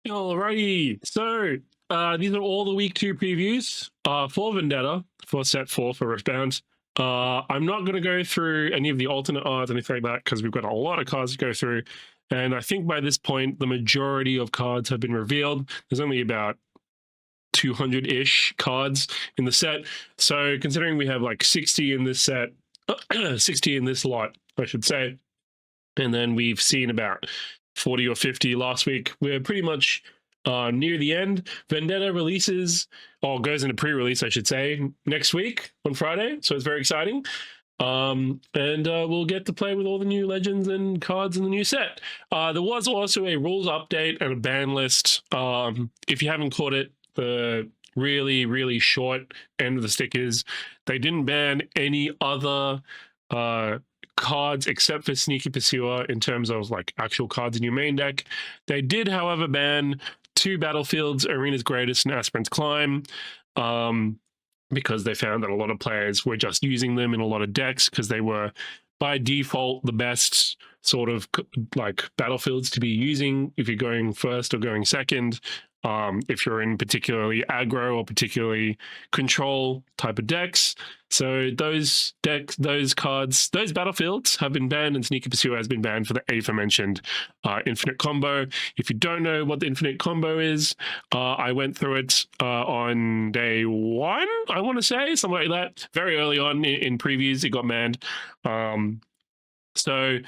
Alrighty, so these are all the week 2 previews for Vendetta for set 4 for Riftbound. I'm not going to go through any of the alternate art, anything like that, because we've got a lot of cards to go through. And I think by this point, the majority of cards have been revealed. There's only about 200-ish cards in the set. So considering we have like 60 in this set, 60 in this lot, I should say, and then we've seen about 40 or 50 last week, we're pretty much near the end. Vendetta releases, or goes into pre-release, I should say, next week on Friday. So it's very exciting. And we'll get to play with all the new legends and cards in the new set. There was also a rules update and a ban list. If you haven't caught it, the really, really short end of the stick is they didn't ban any other cards except for Sneaky Pursuer in terms of like actual cards in your main deck. They did, however, ban 2 battlefields, Arena's Greatest and Aspirant's Climb, because they found that a lot of players were just using them in a lot of decks because they were by default the best sort of like battlefields to be using if you're going first or going second. If you're in particularly aggro or particularly control type of decks. So those decks, those cards, those battlefields have been banned, and Sneaky Pursuer has been banned for the aforementioned infinite combo. If you don't know what the infinite combo is, I went through it on day 1, I want to say, something like that. Very early on in previews, it got banned. So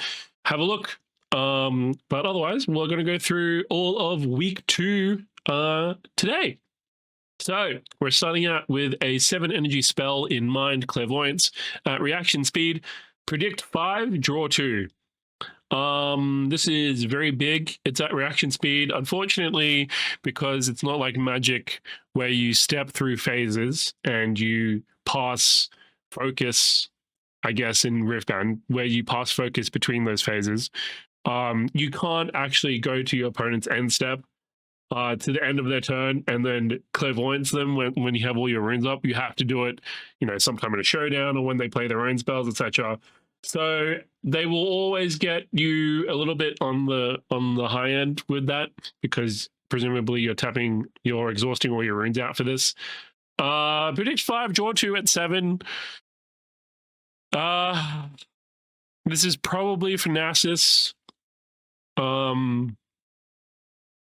have a look. But otherwise, we're going to go through all of week 2 today. So we're starting out with a 7 energy spell in Mind Clairvoyance at reaction speed. Predict 5, draw 2. This is very big. It's at reaction speed. Unfortunately, because it's not like Magic where you step through phases and you pass focus, I guess, in Riftbound, where you pass focus between those phases. You can't actually go to your opponent's end step to the end of their turn and then clairvoyance them when you have all your runes up. You have to do it, sometime in a showdown or when they play their own spells, etc. So they will always get you a little bit on the high end with that, because presumably you're exhausting all your runes out for this. Predict 5, draw 2 at 7. This is probably for Nasus.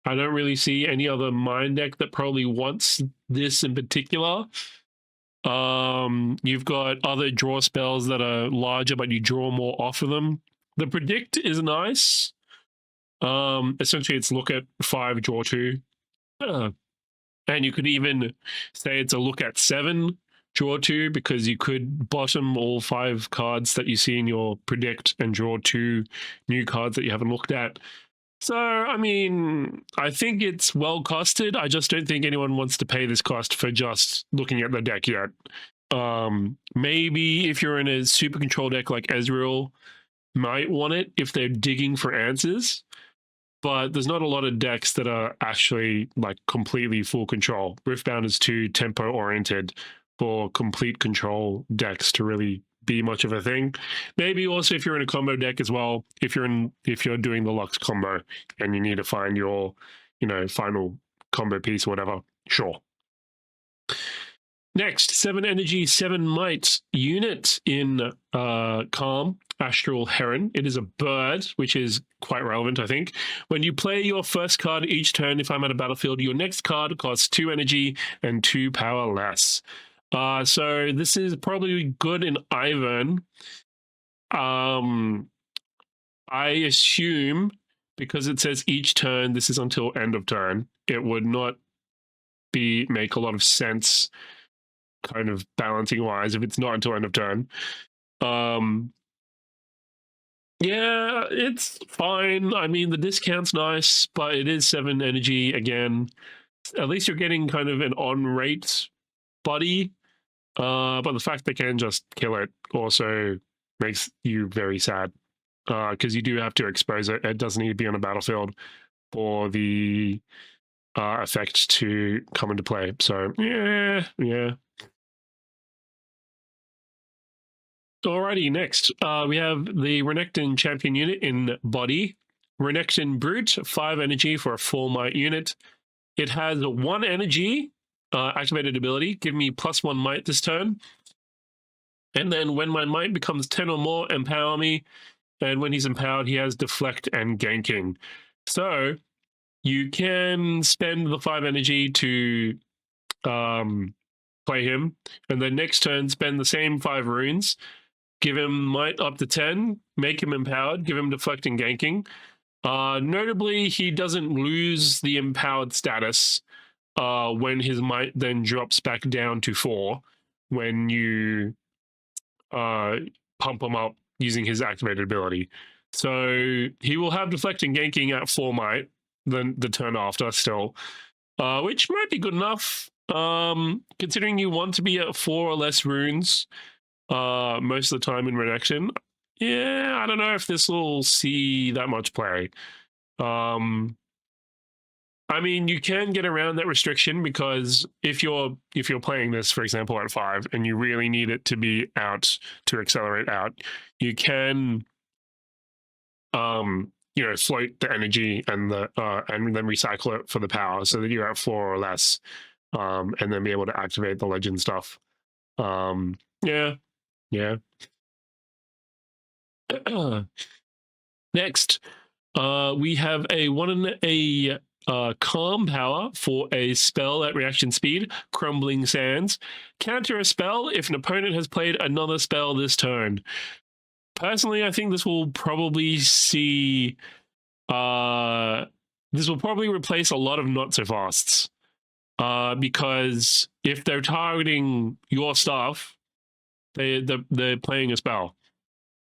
I don't really see any other Mind deck that probably wants this in particular. You've got other draw spells that are larger, but you draw more off of them. The Predict is nice. Essentially, it's look at 5, draw 2. And you could even say it's a look at 7, draw 2, because you could bottom all 5 cards that you see in your Predict and draw 2 new cards that you haven't looked at. So, I mean, I think it's well costed. I just don't think anyone wants to pay this cost for just looking at the deck yet. Maybe if you're in a super control deck like Ezreal, might want it if they're digging for answers. But there's not a lot of decks that are actually like completely full control. Riftbound is too tempo oriented for complete control decks to really be much of a thing. Maybe also if you're in a combo deck as well, if you're doing the Lux combo and you need to find your, final combo piece or whatever, sure. Next, 7 energy, 7 might unit in Calm, Astral Heron. It is a bird, which is quite relevant, I think. When you play your first card each turn, if I'm at a battlefield, your next card costs 2 energy and 2 power less. So this is probably good in Ivern. I assume, because it says each turn, this is until end of turn, it would not make a lot of sense kind of balancing wise if it's not until end of turn. Yeah, it's fine. I mean, the discount's nice, but it is 7 energy again. At least you're getting kind of an on-rate buddy. But the fact they can just kill it also makes you very sad, because you do have to expose it. It doesn't need to be on a battlefield for the effect to come into play. So, yeah. Alrighty, next we have the Renekton champion unit in Body. Renekton Brute, 5 energy for a 4 might unit. It has 1 energy activated ability. Give me +1 might this turn. And then when my might becomes 10 or more, empower me. And when he's empowered, he has deflect and ganking. So you can spend the 5 energy to play him, and then next turn spend the same 5 runes, give him might up to 10, make him empowered, give him deflect and ganking. Notably, he doesn't lose the empowered status when his might then drops back down to 4 when you pump him up using his activated ability. So he will have deflect and ganking at 4 might then the turn after still, which might be good enough, considering you want to be at 4 or less runes most of the time in Renekton. Yeah, I don't know if this will see that much play. I mean, you can get around that restriction because if you're playing this, for example, at 5 and you really need it to be out to accelerate out, you can float the energy and then recycle it for the power so that you're at 4 or less, and then be able to activate the legend stuff. Yeah. Next, we have a calm power for a spell at reaction speed, Crumbling Sands. Counter a spell if an opponent has played another spell this turn. Personally, I think this will probably see... this will probably replace a lot of not so fasts. Because if they're targeting your stuff, they're playing a spell.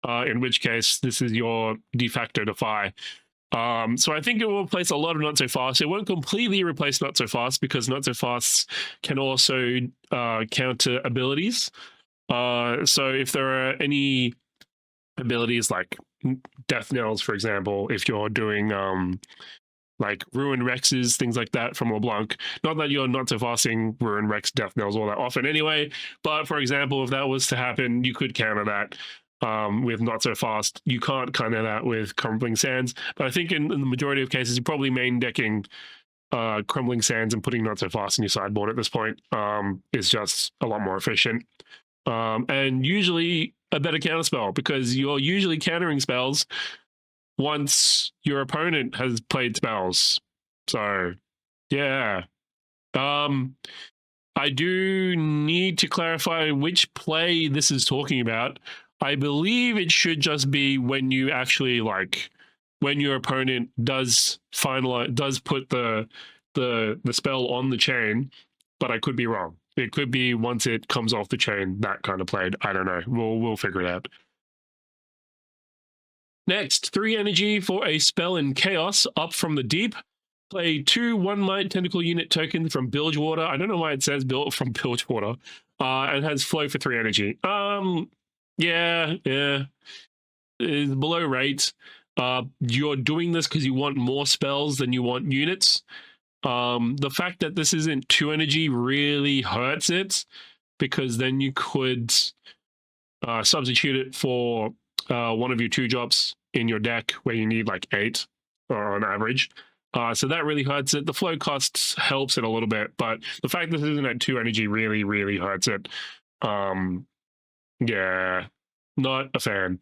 In which case, this is your de facto defy. So I think it will replace a lot of not so fast. It won't completely replace not so fast because not so fasts can also counter abilities. So if there are any abilities like Death Knells, for example, if you're doing like Ruin Rexes, things like that from LeBlanc. Not that you're not so fasting Ruin Rex Death Knells all that often anyway, but for example, if that was to happen, you could counter that with not so fast. You can't counter that with Crumbling Sands, but I think in the majority of cases, you're probably main decking Crumbling Sands and putting not so fast in your sideboard at this point is just a lot more efficient. And usually a better counterspell because you're usually countering spells once your opponent has played spells. So, yeah. I do need to clarify which play this is talking about. I believe it should just be when you actually, like, when your opponent does put the spell on the chain, but I could be wrong. It could be once it comes off the chain, that kind of played. I don't know. We'll figure it out. Next, 3 energy for a spell in Chaos, Up from the Deep. Play 2 1 might tentacle unit tokens from Bilgewater. I don't know why it says built from Bilgewater. And has flow for 3 energy. Yeah. It's below rate. You're doing this because you want more spells than you want units. The fact that this isn't 2 energy really hurts it, because then you could substitute it for one of your 2-drops in your deck where you need like 8 on average. So that really hurts it. The flow costs helps it a little bit, but the fact that this isn't at 2 energy really, really hurts it. Yeah, not a fan.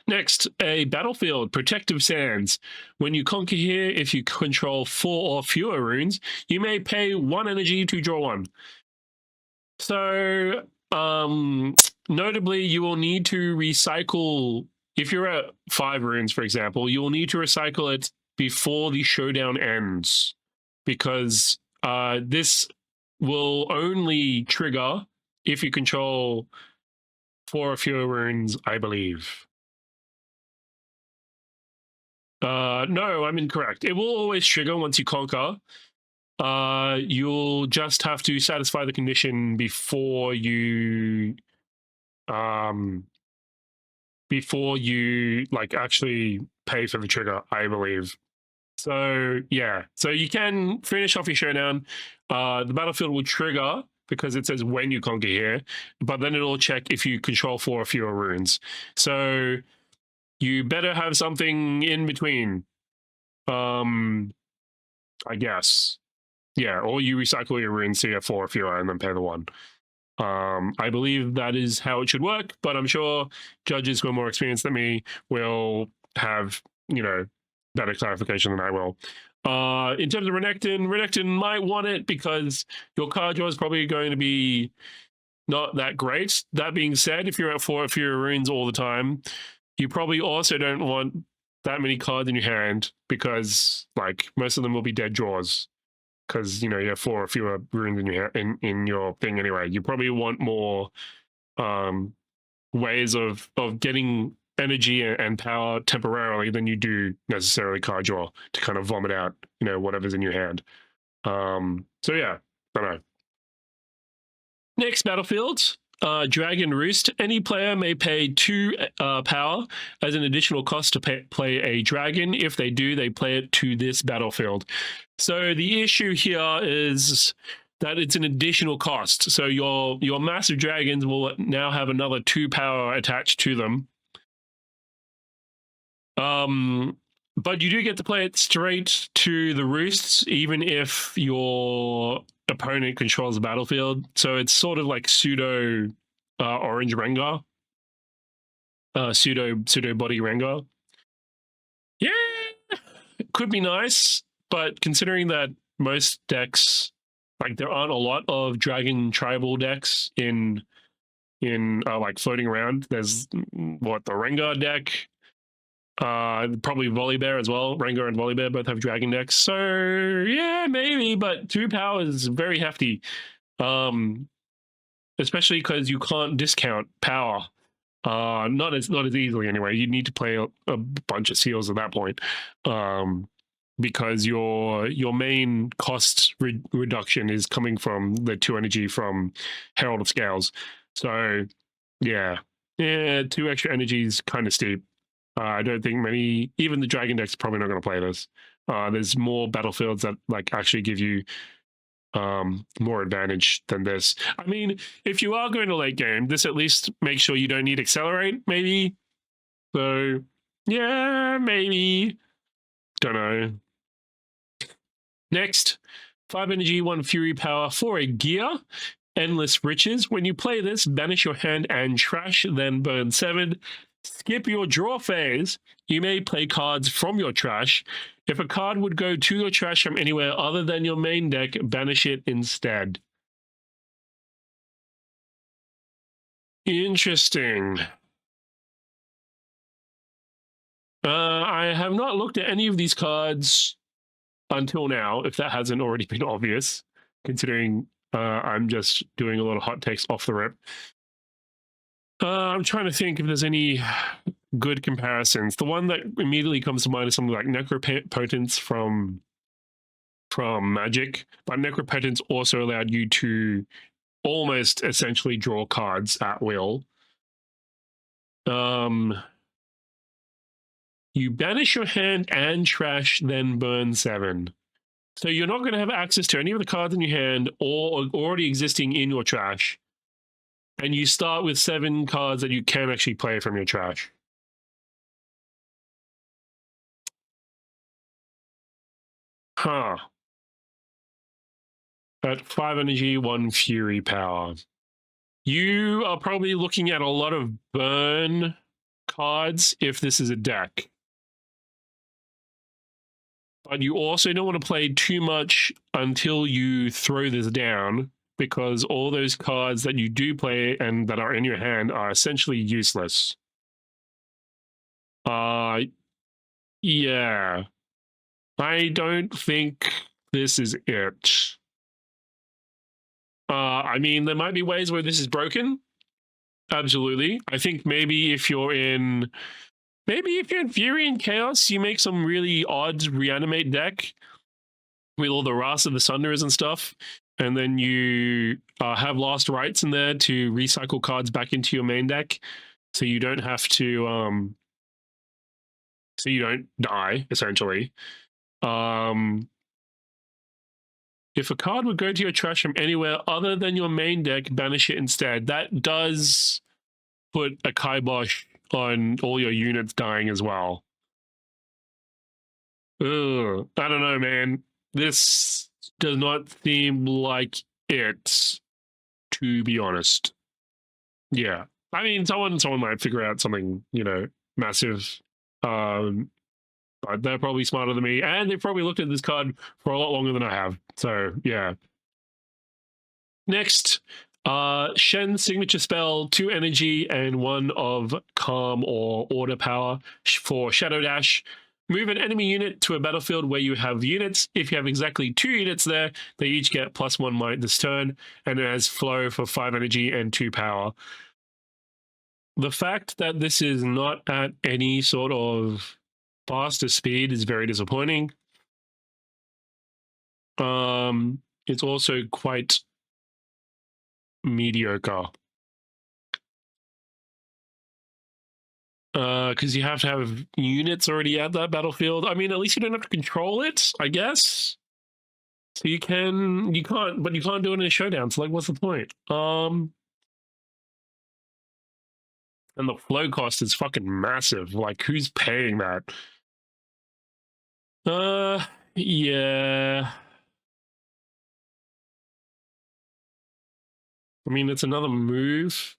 Next, a battlefield, Protective Sands. When you conquer here, if you control 4 or fewer runes, you may pay 1 energy to draw 1. So, notably, you will need to recycle, if you're at 5 runes, for example, you will need to recycle it before the showdown ends, because this will only trigger if you control 4 or fewer runes, I believe. No, I'm incorrect. It will always trigger once you conquer. You'll just have to satisfy the condition before you like actually pay for the trigger, I believe. So yeah, so you can finish off your showdown. The battlefield will trigger because it says when you conquer here, but then it'll check if you control 4 or fewer runes. So you better have something in between. I guess. Yeah, or you recycle your runes to get 4 fewer and then pay the 1. I believe that is how it should work, but I'm sure judges who are more experienced than me will have, better clarification than I will. In terms of Renekton might want it because your card draw is probably going to be not that great. That being said, if you're at 4 fewer runes all the time, you probably also don't want that many cards in your hand because, like, most of them will be dead draws. Because you have 4 fewer runes in your thing anyway. You probably want more ways of getting energy and power temporarily than you do necessarily card draw to kind of vomit out whatever's in your hand. So yeah, I don't know. Next battlefield, Dragon Roost. Any player may pay 2 power as an additional cost to play a dragon. If they do, they play it to this battlefield. So the issue here is that it's an additional cost. So your massive dragons will now have another 2 power attached to them. But you do get to play it straight to the roosts, even if your opponent controls the battlefield. So it's sort of like pseudo orange Rengar, pseudo body Rengar. Yeah, it could be nice, but considering that most decks, like there aren't a lot of dragon tribal decks in like floating around. There's the Rengar deck. Probably Volibear as well. Rengar and Volibear both have dragon decks. So yeah, maybe, but 2 power is very hefty. Especially because you can't discount power. Not as easily anyway. You need to play a bunch of seals at that point. Because your main cost reduction is coming from the 2 energy from Herald of Scales. So yeah, 2 extra energy is kind of steep. I don't think even the dragon deck's probably not going to play this. There's more battlefields that like actually give you more advantage than this. I mean, if you are going to late game, this at least makes sure you don't need accelerate, maybe. So yeah, maybe. Don't know. Next, 5 energy, 1 fury power for a gear. Endless Riches. When you play this, banish your hand and trash, then burn 7. Skip your draw phase. You may play cards from your trash. If a card would go to your trash from anywhere other than your main deck, banish it instead. Interesting. I have not looked at any of these cards until now, if that hasn't already been obvious, considering I'm just doing a lot of hot takes off the rip. I'm trying to think if there's any good comparisons. The one that immediately comes to mind is something like Necropotence from Magic, but Necropotence also allowed you to almost essentially draw cards at will. You banish your hand and trash, then burn 7. So you're not going to have access to any of the cards in your hand or already existing in your trash. And you start with 7 cards that you can actually play from your trash. Huh. At 5 energy, 1 fury power. You are probably looking at a lot of burn cards if this is a deck. But you also don't want to play too much until you throw this down, because all those cards that you do play and that are in your hand are essentially useless. Yeah. I don't think this is it. I mean, there might be ways where this is broken. Absolutely. I think maybe if you're in Fury and Chaos, you make some really odd reanimate deck with all the Wrath of the Sunders and stuff, and then you have Last Rites in there to recycle cards back into your main deck, so you don't have to, so you don't die, essentially. If a card would go to your trash from anywhere other than your main deck, banish it instead. That does put a kibosh on all your units dying as well. Ugh, I don't know, man. This does not seem like it, to be honest. Yeah. I mean, someone might figure out something, massive. But they're probably smarter than me, and they've probably looked at this card for a lot longer than I have. So, yeah. Next, Shen's signature spell, 2 energy and 1 of calm or order power for Shadow Dash. Move an enemy unit to a battlefield where you have units. If you have exactly 2 units there, they each get +1 might this turn, and it has flow for 5 energy and 2 power. The fact that this is not at any sort of faster speed is very disappointing. It's also quite mediocre. Because you have to have units already at that battlefield. I mean, at least you don't have to control it, I guess. So you can't do it in a showdown. So like, what's the point? And the flow cost is fucking massive. Like, who's paying that? Yeah. I mean, it's another move,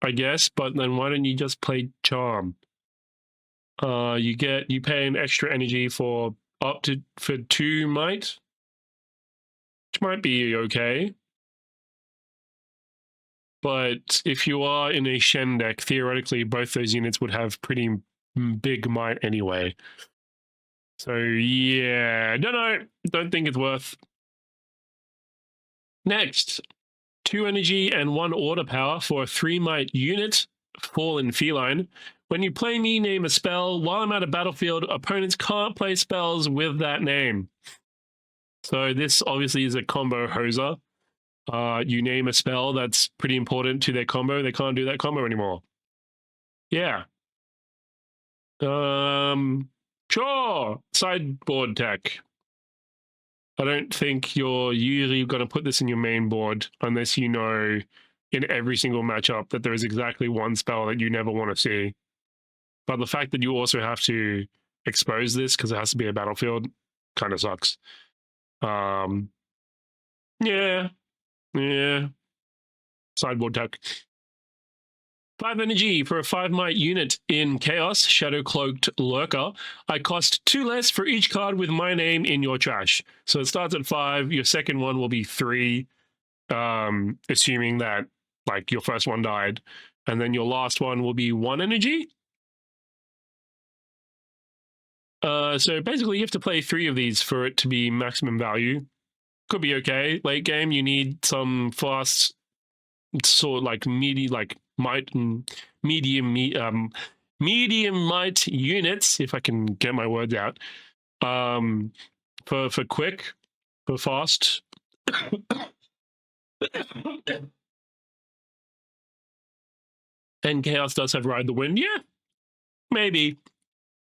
I guess, but then why don't you just play Charm? You pay an extra energy for 2 might, which might be okay. But if you are in a Shen deck, theoretically, both those units would have pretty big might anyway. So yeah, don't think it's worth. Next, 2 energy and 1 order power for a 3 might unit, Fallen Feline. When you play me, name a spell. While I'm at a battlefield, opponents can't play spells with that name. So this obviously is a combo hoser. You name a spell that's pretty important to their combo, they can't do that combo anymore. Yeah. Sure. Sideboard tech. I don't think you're usually going to put this in your main board unless you know in every single matchup that there is exactly one spell that you never want to see. But the fact that you also have to expose this because it has to be a battlefield kind of sucks. Yeah. Sideboard tech. 5 energy for a 5 might unit in Chaos, Shadow Cloaked Lurker. I cost 2 less for each card with my name in your trash. So it starts at 5. Your second one will be 3, assuming that like your first one died. And then your last one will be 1 energy. So basically you have to play 3 of these for it to be maximum value. Could be okay. Late game, you need some fast sort of like medium might units, if I can get my words out, for quick, for fast. And Chaos does have Ride the Wind. Yeah, maybe.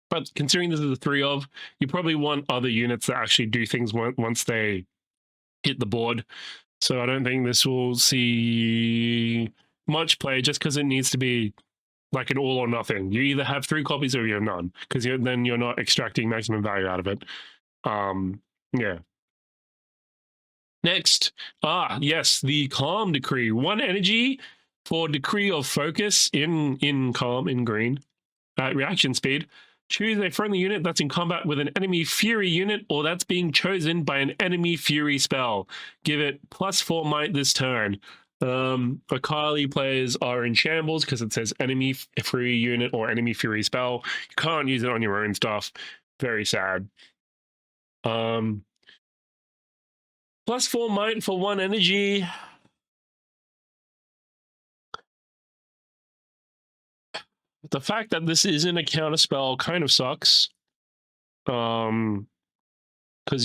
But considering this is a 3 of, you probably want other units that actually do things once they hit the board. So I don't think this will see much play just because it needs to be like an all or nothing. You either have 3 copies or you have none, because then you're not extracting maximum value out of it. Yeah. Next, yes, the Calm Decree. 1 energy for Decree of Focus in Calm, in green. Reaction speed. Choose a friendly unit that's in combat with an enemy Fury unit or that's being chosen by an enemy Fury spell. Give it +4 might this turn. Akali players are in shambles because it says enemy Fury unit or enemy Fury spell. You can't use it on your own stuff. Very sad. +4 might for 1 energy. The fact that this isn't a counter spell kind of sucks. Because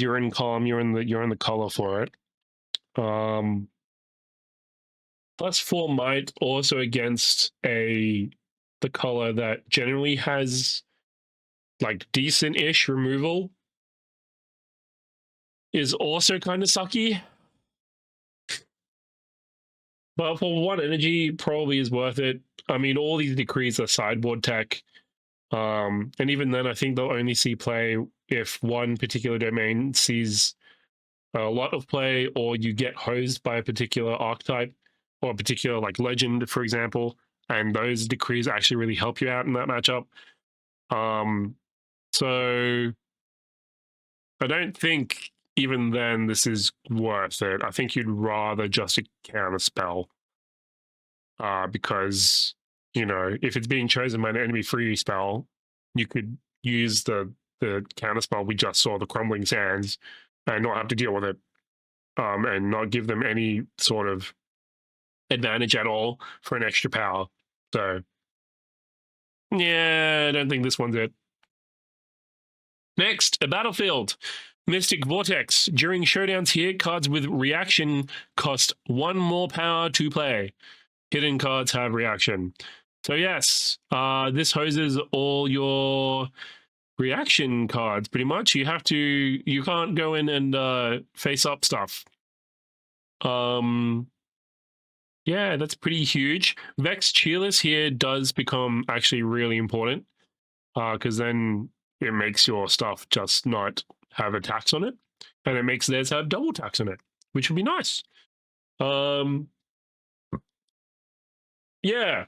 you're in Calm, you're in the color for it. +4 might also against the color that generally has like decent-ish removal is also kind of sucky. But for 1 energy, probably is worth it. I mean, all these decrees are sideboard tech. And even then, I think they'll only see play if one particular domain sees a lot of play, or you get hosed by a particular archetype or a particular like legend, for example, and those decrees actually really help you out in that matchup. So I don't think even then this is worth it. I think you'd rather just a counter spell, because if it's being chosen by an enemy free spell, you could use the counter spell we just saw, the Crumbling Sands, and not have to deal with it, and not give them any sort of advantage at all for an extra power. So yeah, I don't think this one's it. Next, a battlefield. Mystic Vortex. During showdowns here, cards with reaction cost 1 more power to play. Hidden cards have reaction. So yes, this hoses all your reaction cards pretty much. You can't go in and face up stuff. Yeah, that's pretty huge. Vex Cheerless here does become actually really important, because then it makes your stuff just not have attacks on it, and it makes theirs have double attacks on it, which would be nice. Yeah,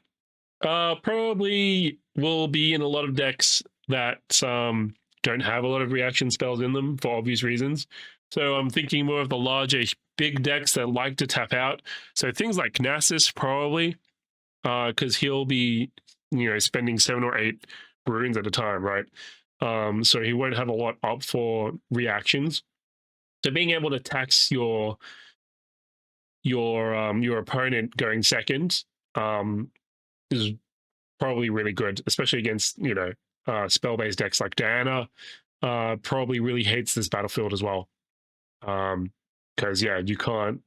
probably will be in a lot of decks that don't have a lot of reaction spells in them for obvious reasons. So I'm thinking more of the larger, big decks that like to tap out. So things like Knasis probably, because he'll be, spending 7 or 8 runes at a time, right? So he won't have a lot up for reactions. So being able to tax your opponent going second is probably really good, especially against spell-based decks like Diana. Probably really hates this battlefield as well, because you can't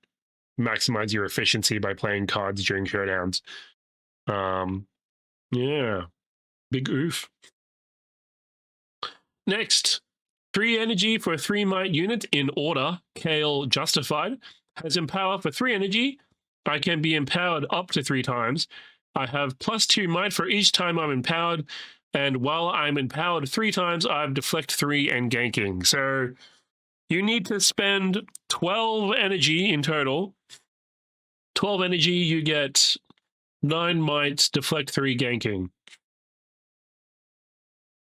maximize your efficiency by playing cards during showdowns. Yeah, big oof. Next, 3 energy for a 3 might unit in order. Kale Justified has empower for 3 energy. I can be empowered up to 3 times. I have +2 might for each time I'm empowered, and while I'm empowered 3 times, I have deflect 3 and ganking. So you need to spend 12 energy in total. 12 energy, you get 9 might, deflect 3, ganking.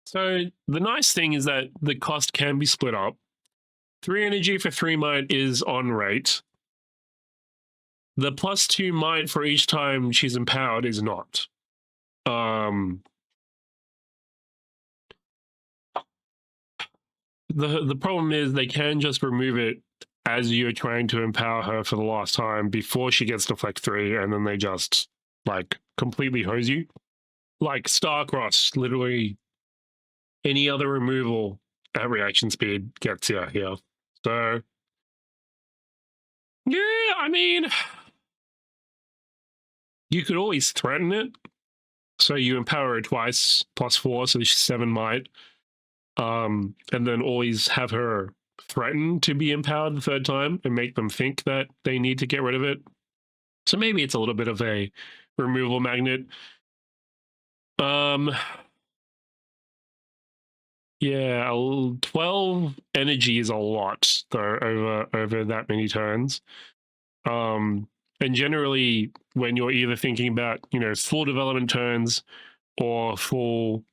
So the nice thing is that the cost can be split up. 3 energy for 3 might is on rate. The +2 might for each time she's empowered is not. The problem is they can just remove it as you're trying to empower her for the last time before she gets deflect 3, and then they just like completely hose you. Like Starcross, literally any other removal at reaction speed gets you here. So yeah, I mean, you could always threaten it. So you empower her twice, +4, so she's 7 might. And then always have her threaten to be empowered the 3rd time and make them think that they need to get rid of it. So maybe it's a little bit of a removal magnet. Yeah, 12 energy is a lot though over that many turns. And generally when you're either thinking about, full development turns or full,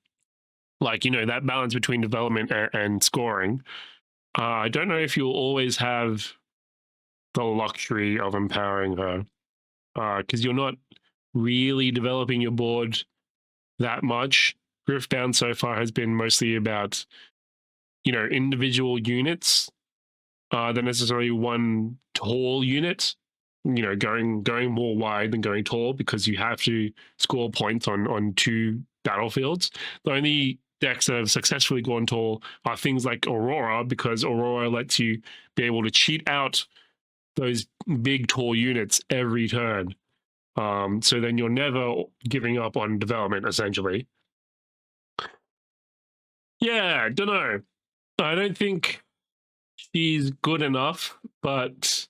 like, that balance between development and scoring, I don't know if you'll always have the luxury of empowering her, because you're not really developing your board that much. Riftbound so far has been mostly about, individual units, than necessarily one tall unit. Going more wide than going tall, because you have to score points on 2 battlefields. The only decks that have successfully gone tall are things like Aurora, because Aurora lets you be able to cheat out those big tall units every turn. So then you're never giving up on development, essentially. Yeah, don't know. I don't think she's good enough, but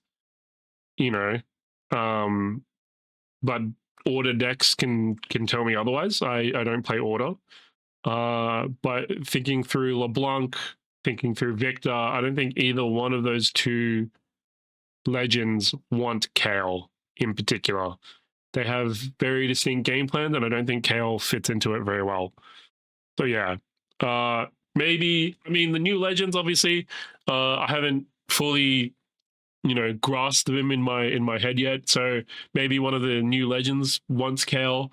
but order decks can tell me otherwise. I don't play order. But thinking through LeBlanc, thinking through Victor, I don't think either one of those two legends want Kale in particular. They have very distinct game plans, and I don't think Kale fits into it very well. So yeah, maybe, I mean, the new legends, obviously, I haven't fully, grasped them in my head yet. So maybe one of the new legends wants Kale,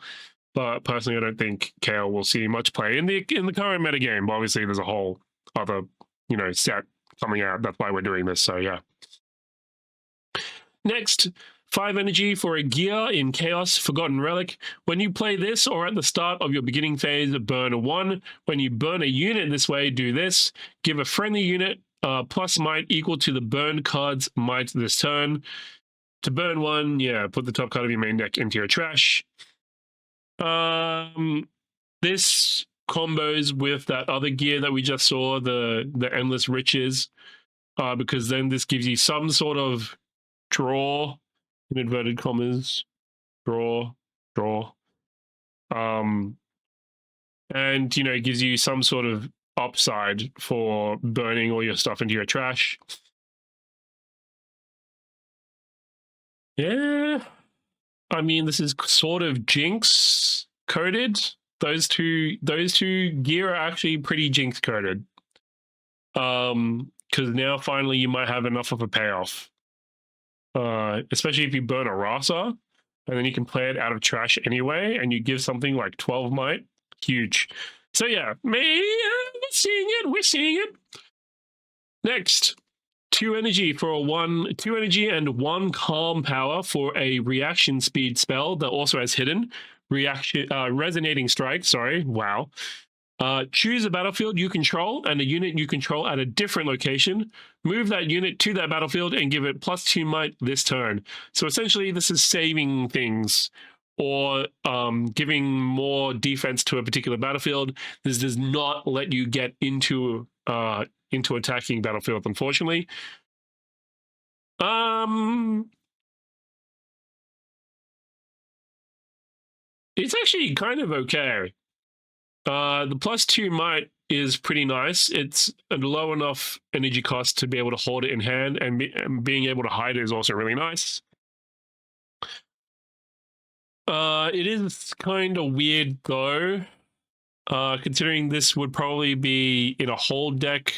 but personally, I don't think Kale will see much play in the current meta game. But obviously, there's a whole other set coming out. That's why we're doing this. So yeah. Next, 5 energy for a gear in Chaos Forgotten Relic. When you play this or at the start of your beginning phase, burn a 1. When you burn a unit this way, do this. Give a friendly unit plus might equal to the burn card's might this turn. To burn 1, yeah, put the top card of your main deck into your trash. This combos with that other gear that we just saw, the Endless Riches, because then this gives you some sort of draw, in inverted commas, draw, and it gives you some sort of upside for burning all your stuff into your trash. Yeah, I mean, this is sort of Jinx coded. Those two gear are actually pretty Jinx coded. Because now finally you might have enough of a payoff. Especially if you burn a Rasa, and then you can play it out of trash anyway, and you give something like 12 might. Huge. So yeah, maybe we're seeing it. Next, 2 energy for a 2 energy and 1 calm power for a reaction speed spell that also has hidden resonating strike. Sorry, wow. Choose a battlefield you control and a unit you control at a different location. Move that unit to that battlefield and give it +2 might this turn. So essentially, this is saving things or giving more defense to a particular battlefield. This does not let you get into attacking battlefields, unfortunately. It's actually kind of okay. The +2 might is pretty nice. It's a low enough energy cost to be able to hold it in hand, and being able to hide it is also really nice. It is kind of weird though, considering this would probably be in a hold deck.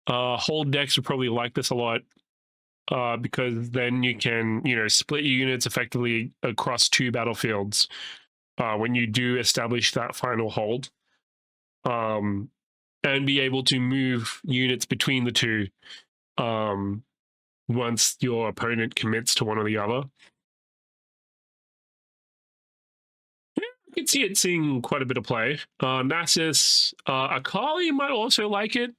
Hold decks would probably like this a lot, because then you can, split your units effectively across 2 battlefields when you do establish that final hold, and be able to move units between the 2 once your opponent commits to one or the other. I can see it seeing quite a bit of play. Nasus, Akali might also like it,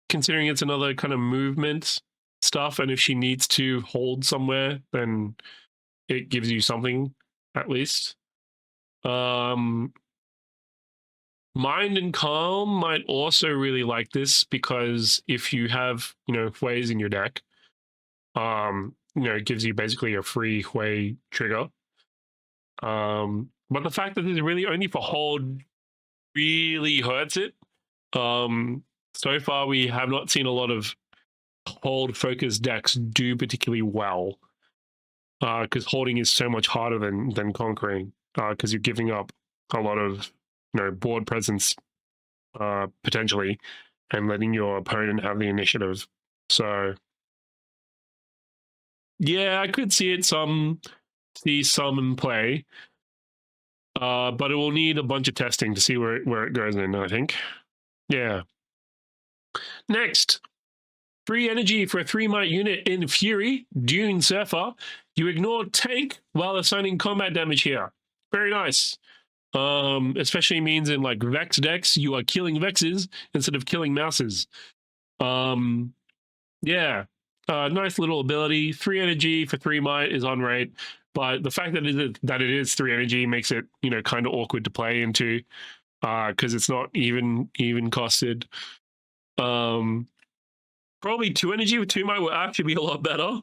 considering it's another kind of movement stuff, and if she needs to hold somewhere, then it gives you something at least. Mind and Calm might also really like this, because if you have, Hueys in your deck, it gives you basically a free Hui trigger. But the fact that this is really only for hold really hurts it. So far, we have not seen a lot of hold-focused decks do particularly well, because holding is so much harder than conquering, because you're giving up a lot of board presence potentially, and letting your opponent have the initiative. So yeah, I could see some in play, but it will need a bunch of testing to see where it goes in, I think. Yeah. Next, 3 energy for a 3 might unit in Fury, Dune Surfer. You ignore tank while assigning combat damage here. Very nice. Especially means in like Vex decks, you are killing Vexes instead of killing Mouses. Yeah. Nice little ability. 3 energy for 3 might is on rate, but the fact that it is 3 energy makes it, kind of awkward to play into, because it's not even costed. Probably 2 energy with 2 might will actually be a lot better.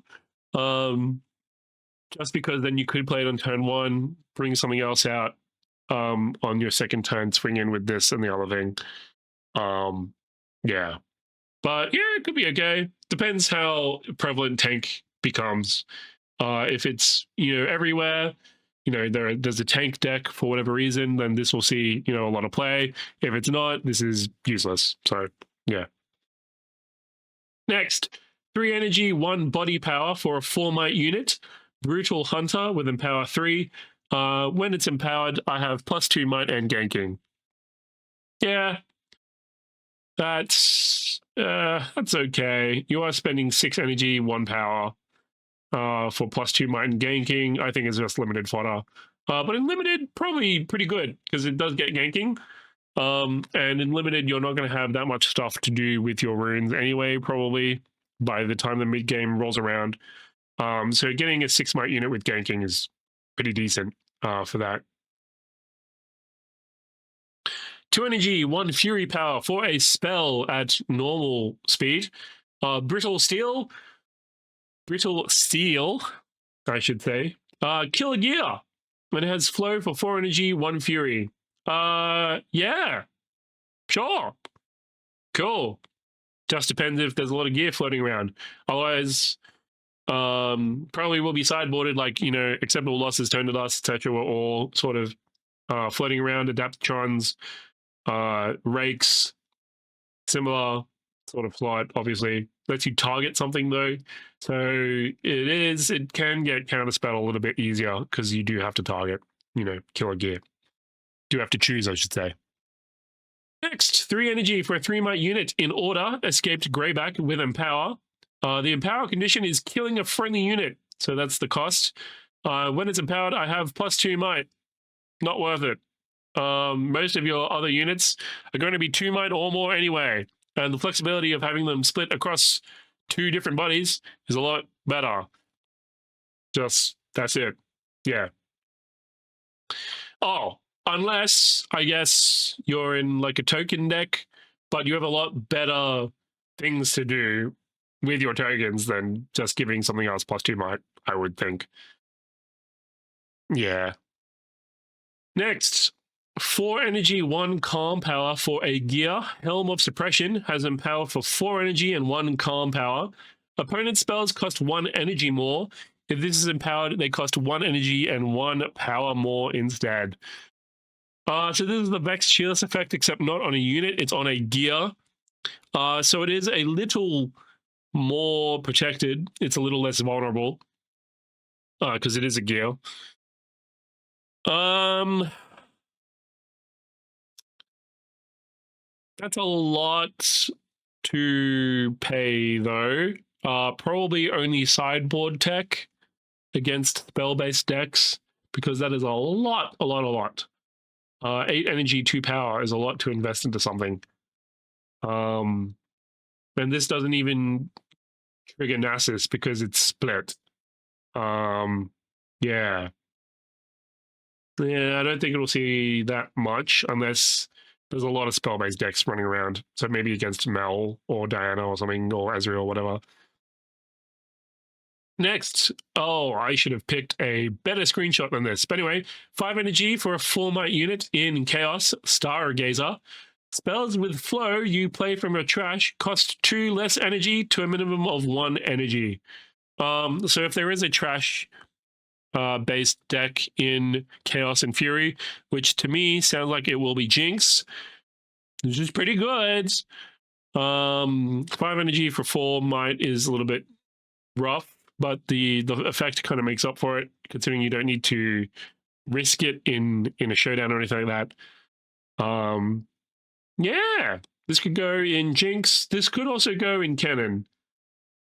just because then you could play it on turn 1, bring something else out on your second turn, swing in with this and the other thing. Yeah. But yeah, it could be okay. Depends how prevalent tank becomes. If it's, everywhere, there's a tank deck for whatever reason, then this will see, a lot of play. If it's not, this is useless. So yeah. Next, 3 energy, 1 body power for a 4 might unit. Brutal Hunter with Empower 3. When it's empowered, I have +2 might and ganking. Yeah, that's okay. You are spending 6 energy, 1 power for +2 might and ganking. I think it's just limited fodder. But in limited, probably pretty good because it does get ganking. And in limited, you're not going to have that much stuff to do with your runes anyway, probably by the time the mid game rolls around. So getting a 6 might unit with ganking is pretty decent for that. 2 energy, 1 fury power for a spell at normal speed. Brittle Steel, I should say. Kill a gear. And it has flow for 4 energy, 1 fury. Yeah. Sure. Cool. Just depends if there's a lot of gear floating around. Otherwise, probably will be sideboarded, like, acceptable losses, turn to dust, etc. were all sort of floating around. Adaptatrons, rakes, similar sort of plot, obviously. Lets you target something though. So it can get counterspell a little bit easier because you do have to target, kill a gear. Do have to choose, I should say. Next, 3 energy for a 3 might unit in order, escaped Greyback with Empower. The Empower condition is killing a friendly unit, so that's the cost. When it's empowered, I have +2 might. Not worth it. Most of your other units are going to be 2 might or more anyway, and the flexibility of having them split across 2 different bodies is a lot better. Just, that's it. Yeah. Oh, unless, I guess, you're in like a token deck, but you have a lot better things to do with your tokens than just giving something else +2 might, I would think. Yeah. Next, 4 energy, 1 calm power for a gear. Helm of Suppression has empower for 4 energy and 1 calm power. Opponent spells cost 1 energy more. If this is empowered, they cost 1 energy and 1 power more instead. So this is the Vex Cheerless effect, except not on a unit, it's on a gear. So it is a little more protected. It's a little less vulnerable because it is a gear. That's a lot to pay though. Probably only sideboard tech against spell-based decks because that is a lot. 8 energy, 2 power is a lot to invest into something. And this doesn't even trigger Nasus because it's split. Yeah. Yeah, I don't think it'll see that much unless there's a lot of spell-based decks running around. So maybe against Mel or Diana or something, or Ezreal or whatever. Next, I should have picked a better screenshot than this. But anyway, 5 energy for a 4 might unit in Chaos, Stargazer. Spells with flow you play from your trash cost 2 less energy to a minimum of 1 energy. So if there is a trash based deck in Chaos and Fury, which to me sounds like it will be Jinx, which is pretty good. 5 energy for 4 might is a little bit rough, but the effect kind of makes up for it, considering you don't need to risk it in a showdown or anything like that. Yeah, this could go in Jinx. This could also go in Kennen,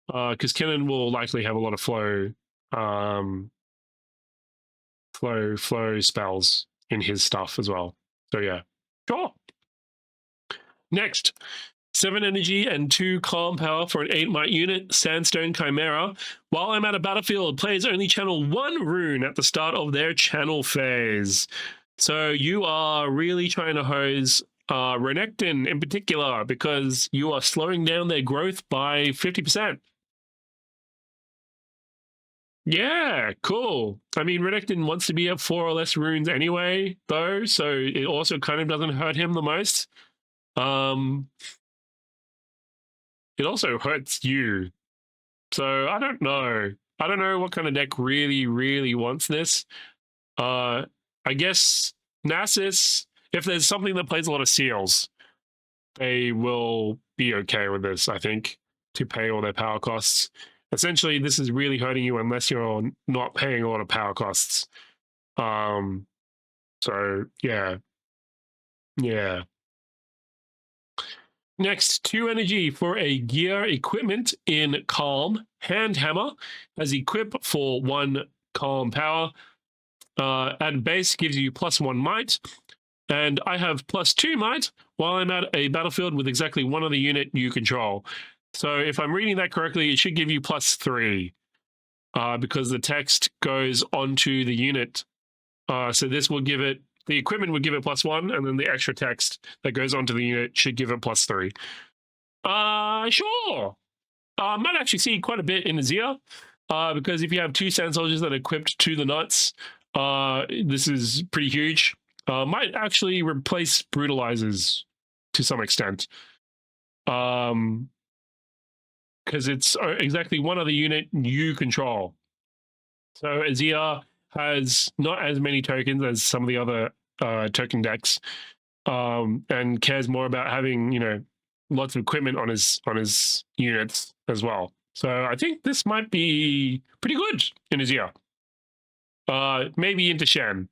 because Kennen will likely have a lot of flow spells in his stuff as well. So yeah, sure. Next, 7 energy and 2 calm power for an 8 might unit, Sandstone Chimera. While I'm at a battlefield, players only channel 1 rune at the start of their channel phase. So you are really trying to hose Renekton in particular because you are slowing down their growth by 50%. Yeah, cool. I mean, Renekton wants to be at 4 or less runes anyway, though, so it also kind of doesn't hurt him the most. Um, it also hurts you. So I don't know. I don't know what kind of deck really, really wants this. I guess Nasus, if there's something that plays a lot of seals, they will be okay with this, I think, to pay all their power costs. Essentially, this is really hurting you unless you're not paying a lot of power costs. So yeah. Yeah. Next, 2 energy for a gear equipment in Calm. Hand Hammer as equip for 1 Calm power. At base gives you +1 might. And I have +2 might while I'm at a battlefield with exactly one other unit you control. So if I'm reading that correctly, it should give you +3 because the text goes onto the unit. So this will give it, the equipment would give it +1, and then the extra text that goes onto the unit should give it +3. Sure. Might actually see quite a bit in Azir, because if you have 2 Sand Soldiers that are equipped to the nuts, this is pretty huge. Might actually replace Brutalizers to some extent. Because it's exactly one other unit you control. So Azir has not as many tokens as some of the other token decks, and cares more about having, you know, lots of equipment on his units as well. So I think this might be pretty good in Azir. Maybe into Shen,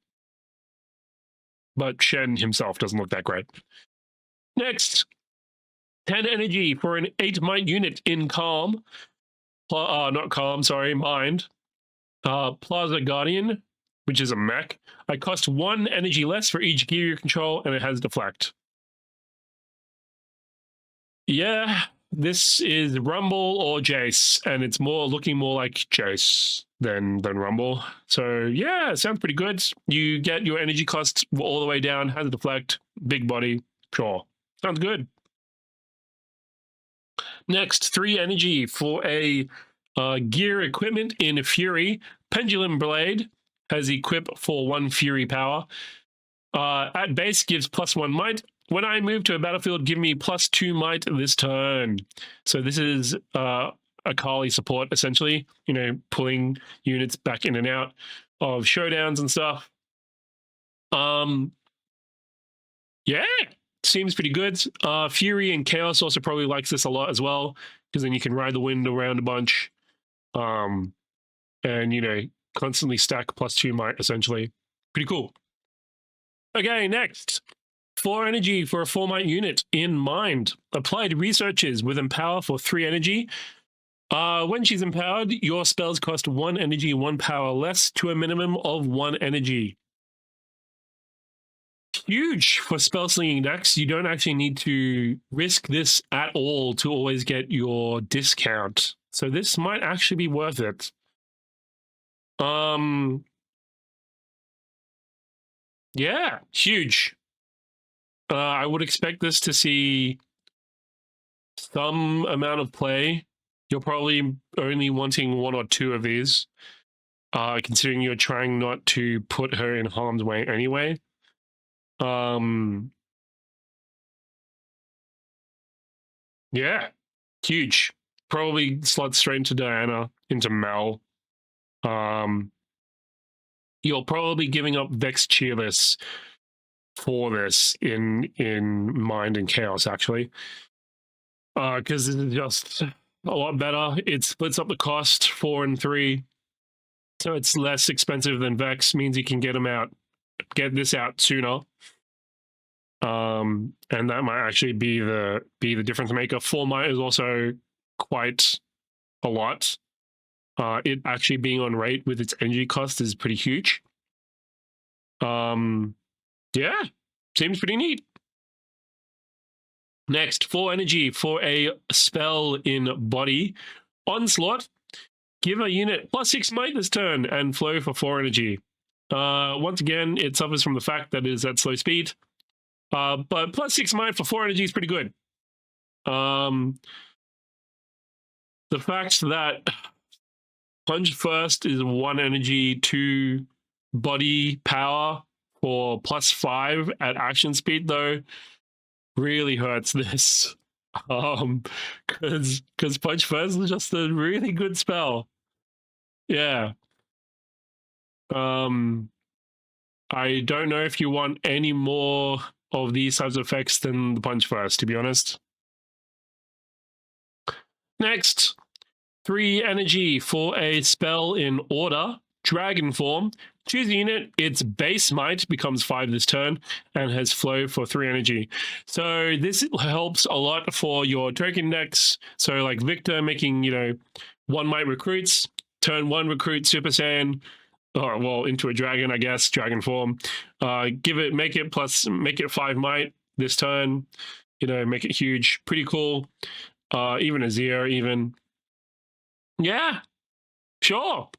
but Shen himself doesn't look that great. Next, 10 energy for an 8 might unit in Calm. Not Calm, sorry, Mind. Plaza Guardian, which is a mech. I cost 1 energy less for each gear you control, and it has Deflect. Yeah, this is Rumble or Jace, and it's looking more like Jace than Rumble. So yeah, sounds pretty good. You get your energy cost all the way down, has a Deflect, big body. Sure, sounds good. Next, 3 energy for a gear equipment in Fury. Pendulum Blade has equip for 1 Fury power. At base gives +1 might. When I move to a battlefield, give me +2 might this turn. So this is Akali support, essentially, you know, pulling units back in and out of showdowns and stuff. Yeah, seems pretty good. Fury and Chaos also probably likes this a lot as well, because then you can ride the wind around a bunch. And, you know, constantly stack +2 might, essentially. Pretty cool. Okay, next. 4 energy for a 4 might unit in Mind. Applied Researches with Empower for 3 energy. When she's empowered, your spells cost 1 energy, 1 power less to a minimum of 1 energy. Huge for spell slinging decks. You don't actually need to risk this at all to always get your discount. So this might actually be worth it. Yeah, huge. I would expect this to see some amount of play. You're probably only wanting 1 or 2 of these, considering you're trying not to put her in harm's way anyway. Yeah, huge. Probably slot straight into Diana, into Mel. You're probably giving up Vex Cheerless for this in Mind and Chaos, actually. Because this is just a lot better. It splits up the cost 4 and 3. So it's less expensive than Vex, means you can get this out sooner. And that might actually be the difference maker. 4 might is also quite a lot. It actually being on rate with its energy cost is pretty huge. Yeah, seems pretty neat. Next, 4 energy for a spell in Body. Onslaught. Give a unit +6 might this turn and flow for 4 energy. Once again, it suffers from the fact that it is at slow speed. But +6 might for 4 energy is pretty good. The fact that Punch First is 1 energy, 2 body power for +5 at action speed, though. Really hurts this. Because Punch First is just a really good spell. Yeah. I don't know if you want any more of these types of effects than the Punch First, to be honest. Next, 3 energy for a spell in order, Dragon Form. Choose a unit, its base might becomes 5 this turn and has flow for 3 energy. So this helps a lot for your token decks. So like Victor making, 1 might recruits, turn 1 recruit Super Saiyan, into a dragon, I guess, dragon form. Make it 5 might this turn, make it huge. Pretty cool. Even a 0, even. Yeah, sure.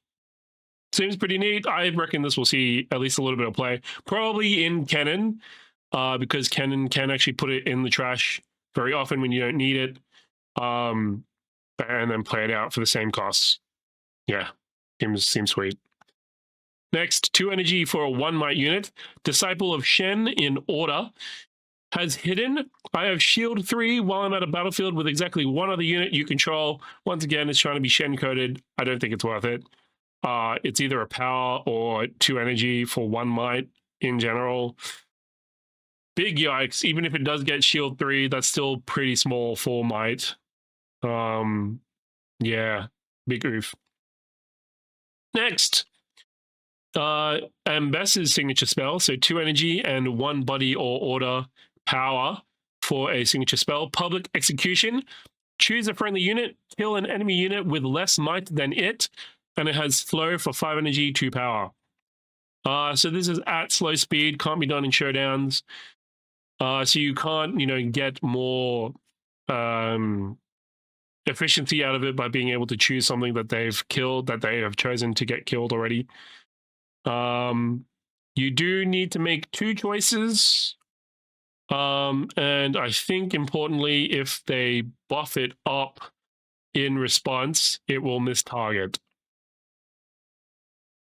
Seems pretty neat. I reckon this will see at least a little bit of play. Probably in Cannon, because Cannon can actually put it in the trash very often when you don't need it, and then play it out for the same costs. Yeah, seems sweet. Next, 2 energy for a 1 might unit. Disciple of Shen in order. Has hidden. I have shield 3 while I'm at a battlefield with exactly 1 other unit you control. Once again, it's trying to be Shen coded. I don't think it's worth it. It's either a power or 2 energy for 1 might in general. Big yikes. Even if it does get shield 3, that's still pretty small for might. Yeah, big oof. Next, Ambassador's signature spell. So 2 energy and 1 body or order power for a signature spell. Public Execution. Choose a friendly unit, kill an enemy unit with less might than it, and it has flow for 5 energy, 2 power. So this is at slow speed, can't be done in showdowns. So you can't, get more efficiency out of it by being able to choose something that they've killed, that they have chosen to get killed already. You do need to make 2 choices. And I think importantly, if they buff it up in response, it will miss target.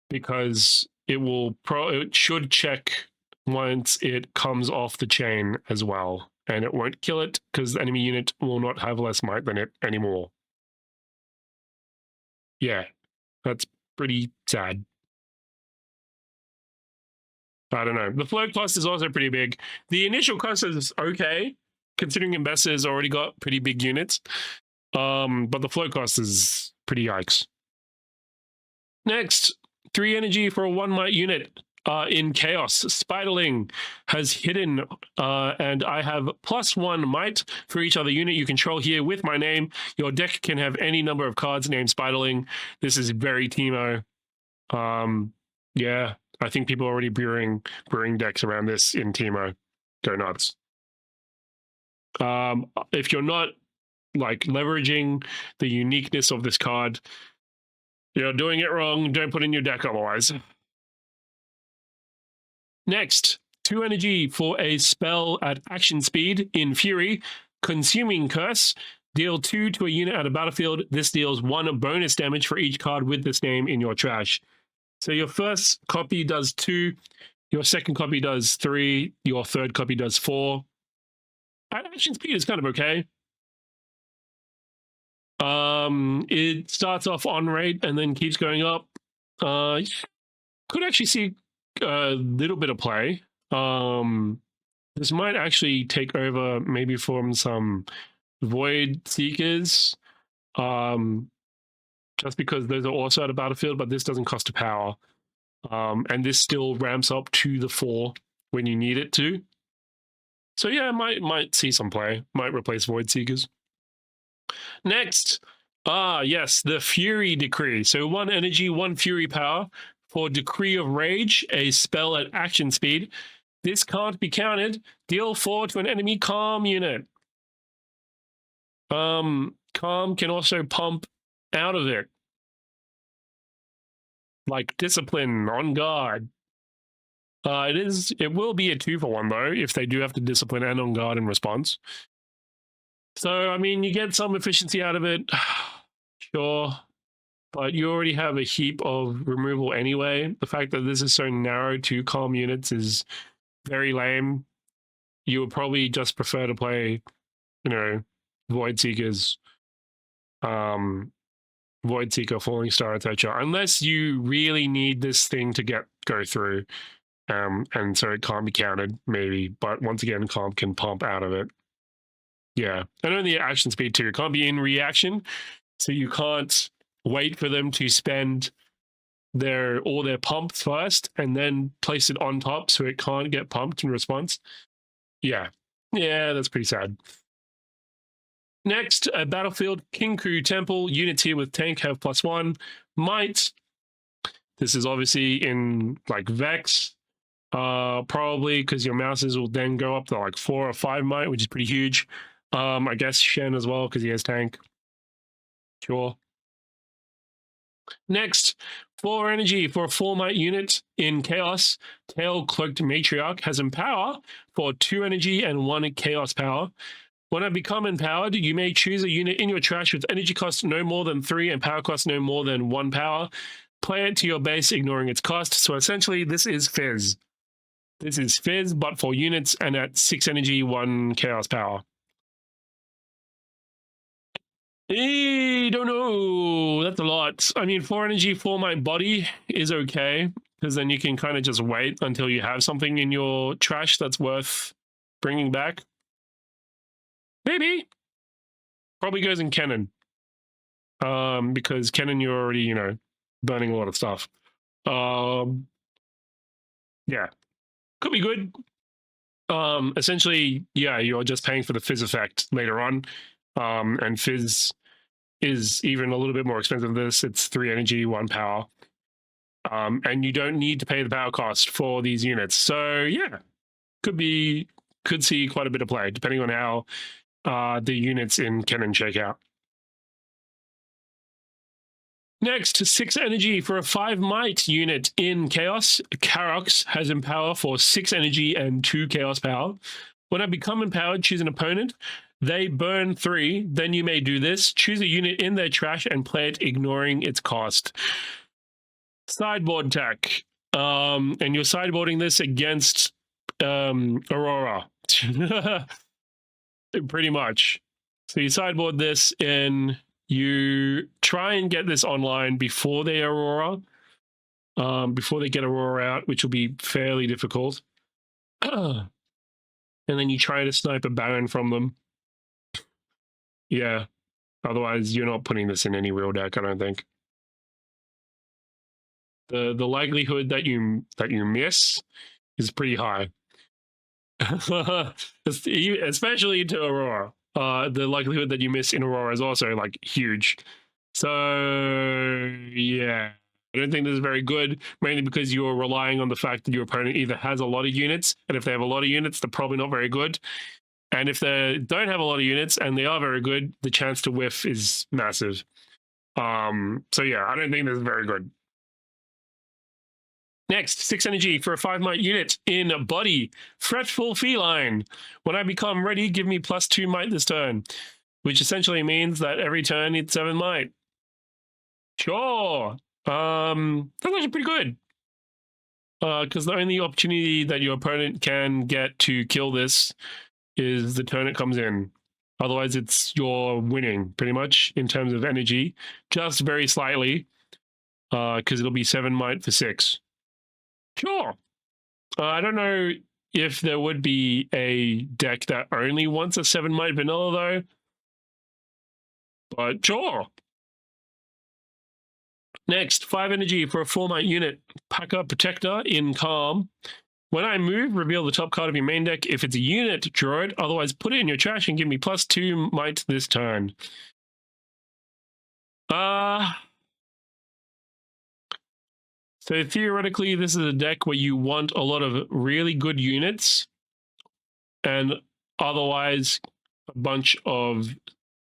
Because it should check once it comes off the chain as well. And it won't kill it because the enemy unit will not have less might than it anymore. Yeah, that's pretty sad. I don't know. The flow cost is also pretty big. The initial cost is okay, considering Ambassador has already got pretty big units. But the flow cost is pretty yikes. Next, 3 energy for a 1 might unit in Chaos. Spiderling has hidden, and I have +1 might for each other unit you control here with my name. Your deck can have any number of cards named Spiderling. This is very Teemo. Yeah, I think people are already brewing decks around this in Teemo. Go nuts. If you're not leveraging the uniqueness of this card, you're doing it wrong. Don't put in your deck otherwise. Next, 2 energy for a spell at action speed in Fury. Consuming Curse. Deal 2 to a unit at a battlefield. This deals 1 bonus damage for each card with this name in your trash. So your first copy does 2, your second copy does 3, your third copy does 4. At action speed is kind of okay. It starts off on rate and then keeps going up. Could actually see a little bit of play. This might actually take over maybe from some Void Seekers. Just because those are also at a battlefield, but this doesn't cost a power. And this still ramps up to the 4 when you need it to. So yeah, might see some play. Might replace Void Seekers. Next, yes, the Fury Decree. So 1 energy, 1 Fury power for Decree of Rage, a spell at action speed. This can't be counted. Deal 4 to an enemy Calm unit. Calm can also pump out of it. Like Discipline, On Guard. It will be a 2-for-1 though, if they do have to Discipline and On Guard in response. So, I mean, you get some efficiency out of it. Sure. but you already have a heap of removal anyway. The fact that this is so narrow to calm units is very lame. You would probably just prefer to play, you know, Void Seekers, Void Seeker, Falling Star, etc. Unless you really need this thing to go through, and so it can't be counted, maybe. But once again, comp can pump out of it. Yeah, and only action speed too. It can't be in reaction, so you can't wait for them to spend all their pumps first and then place it on top, so it can't get pumped in response. Yeah, that's pretty sad. Next, a Battlefield Kinku Temple. Units here with tank have +1 might. This is obviously in like Vex, probably because your mouses will then go up to like 4 or 5 might, which is pretty huge. I guess Shen as well because he has tank. Sure. Next, 4 energy for a 4 might unit in Chaos. Tail Cloaked Matriarch has Empower for 2 energy and 1 Chaos power. When I become empowered, you may choose a unit in your trash with energy cost no more than 3 and power cost no more than 1 power. Play it to your base, ignoring its cost. So essentially, this is Fizz. This is Fizz, but for units and at 6 energy, 1 Chaos power. Don't know. That's a lot. I mean, 4 energy for my body is okay, because then you can kind of just wait until you have something in your trash that's worth bringing back. Maybe. Probably goes in Cannon. Because Cannon, you're already, you know, burning a lot of stuff. Yeah. Could be good. Essentially, yeah, you're just paying for the Fizz effect later on. And Fizz is even a little bit more expensive than this. It's 3 energy, 1 power. And you don't need to pay the power cost for these units. So yeah, could see quite a bit of play, depending on how the units in Cannon shake out. Next, 6 energy for a 5 might unit in Chaos. Karox has Empower for 6 energy and 2 Chaos power. When I become empowered, choose an opponent. They burn 3. Then you may do this. Choose a unit in their trash and play it, ignoring its cost. Sideboard tech. And you're sideboarding this against Aurora. Pretty much. So you sideboard this and you try and get this online before they Aurora. Before they get Aurora out, which will be fairly difficult. And then you try to snipe a Baron from them. Yeah. Otherwise, you're not putting this in any real deck, I don't think. The likelihood that you miss is pretty high. Especially to Aurora. The likelihood that you miss in Aurora is also like huge. So yeah, I don't think this is very good, mainly because you're relying on the fact that your opponent either has a lot of units, and if they have a lot of units, they're probably not very good. And if they don't have a lot of units and they are very good, the chance to whiff is massive. So yeah, I don't think this is very good. Next, 6 energy for a 5 might unit in Body. Fretful Feline. When I become ready, give me +2 might this turn, which essentially means that every turn it's 7 might. Sure. That's actually pretty good. Because the only opportunity that your opponent can get to kill this is the turn it comes in. Otherwise, it's you're winning, pretty much, in terms of energy. Just very slightly, because it'll be 7 might for 6. Sure. I don't know if there would be a deck that only wants a 7 might vanilla, though. But sure. Next, 5 energy for a 4 might unit. Packer Protector in Calm. When I move, reveal the top card of your main deck. If it's a unit, draw it. Otherwise, put it in your trash and give me +2 might this turn. So theoretically, this is a deck where you want a lot of really good units and otherwise a bunch of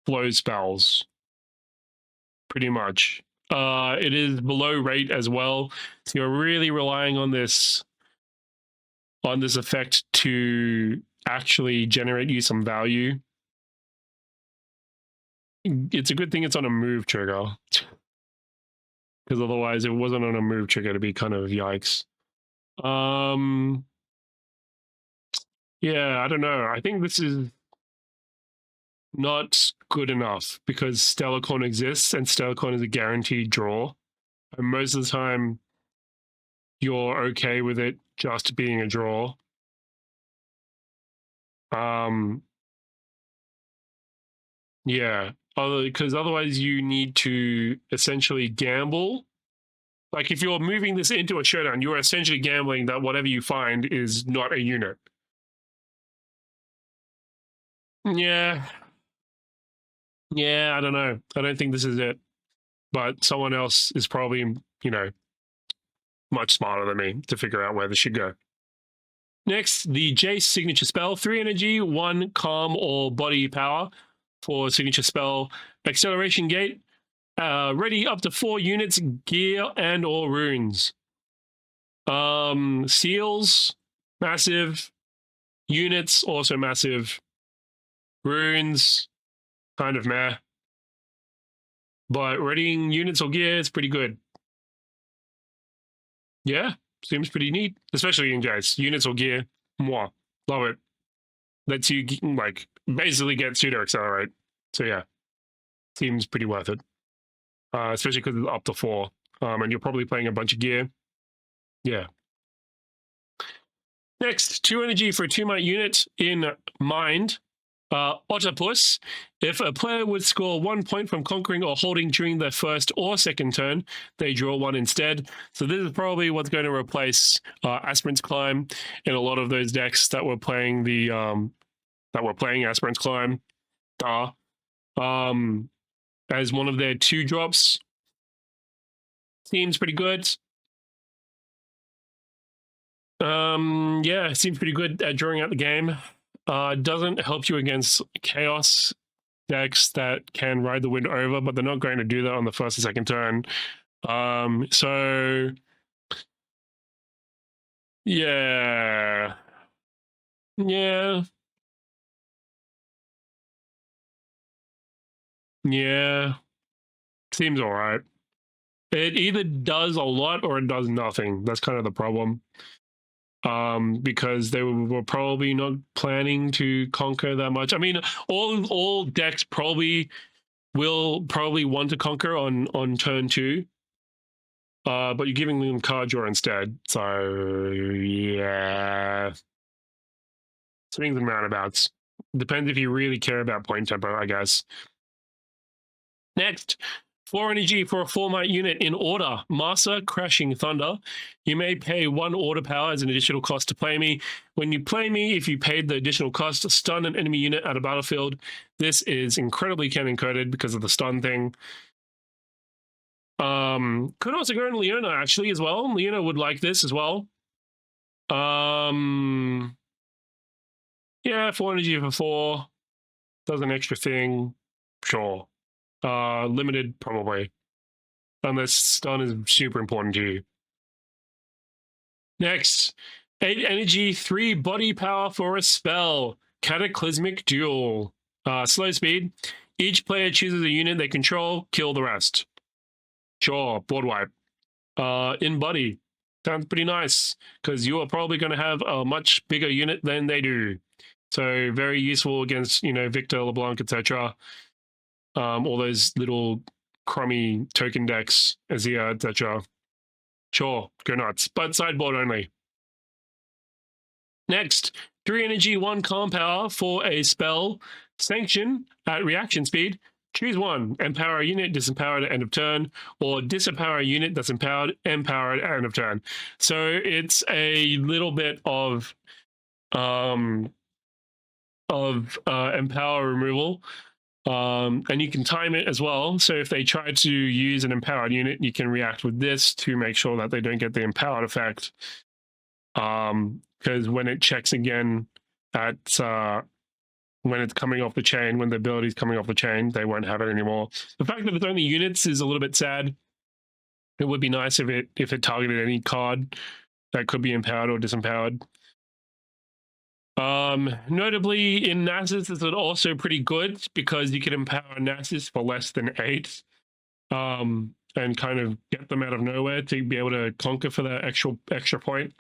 flow spells, pretty much. It is below rate as well, so you're really relying on this effect to actually generate you some value. It's a good thing it's on a move trigger. because otherwise, if it wasn't on a move trigger, it'd be kind of yikes. Yeah, I don't know. I think this is not good enough because Stellarcorn exists and Stellarcorn is a guaranteed draw. And most of the time, you're okay with it just being a draw. Yeah, because otherwise you need to essentially gamble. Like if you're moving this into a showdown, you're essentially gambling that whatever you find is not a unit. Yeah. Yeah, I don't know. I don't think this is it. But someone else is probably, much smarter than me to figure out where this should go. Next, the Jace signature spell, 3 energy, 1 calm or body power for signature spell acceleration gate. Ready up to 4 units, gear and or runes. Seals, massive. Units, also massive. Runes, kind of meh. But readying units or gear is pretty good. Yeah, seems pretty neat, especially in Jace. Units or gear, moi, love it. Lets you like basically get pseudo accelerate. So yeah, seems pretty worth it. Especially because it's up to 4, and you're probably playing a bunch of gear. Yeah. Next, 2 energy for a 2-might unit in Mind. Ottopus. If a player would score 1 point from conquering or holding during their first or second turn, they draw 1 instead. So this is probably what's going to replace Aspirant's Climb in a lot of those decks that were playing the Aspirant's Climb. As one of their 2 drops. Seems pretty good. Yeah, seems pretty good at drawing out the game. Doesn't help you against chaos decks that can ride the wind over, but they're not going to do that on the first and second turn. So yeah. Yeah. Yeah. Seems all right. It either does a lot or it does nothing. That's kind of the problem. Because they were probably not planning to conquer that much. I mean, all decks will want to conquer on turn 2. But you're giving them card draw instead. So yeah. Swings and roundabouts. Depends if you really care about point tempo, I guess. Next, 4 energy for a 4-might unit in Order. Master Crashing Thunder. You may pay 1 order power as an additional cost to play me. When you play me, if you paid the additional cost to stun an enemy unit at a battlefield, this is incredibly cannon coded because of the stun thing. Could also go in Leona actually as well. Leona would like this as well. Yeah, 4 energy for 4. Does an extra thing. Sure. Limited, probably. Unless stun is super important to you. Next, 8 energy, 3 body power for a spell. Cataclysmic Duel. Slow speed. Each player chooses a unit they control, kill the rest. Sure, board wipe. In body. Sounds pretty nice, because you are probably going to have a much bigger unit than they do. So very useful against, Victor, LeBlanc, etc. All those little crummy token decks, Azir, etc. Sure, go nuts, but sideboard only. Next, 3 energy, 1 calm power for a spell. Sanction at reaction speed. Choose 1. Empower a unit, disempower at end of turn, or disempower a unit that's empowered, empower at end of turn. So it's a little bit of empower removal. And you can time it as well. So if they try to use an empowered unit, you can react with this to make sure that they don't get the empowered effect. Because when it checks again at when it's coming off the chain, when the ability's coming off the chain, they won't have it anymore. The fact that it's only units is a little bit sad. It would be nice if it targeted any card that could be empowered or disempowered. Notably, in Nasus, this is also pretty good because you can empower Nasus for less than 8. and kind of get them out of nowhere to be able to conquer for that extra point.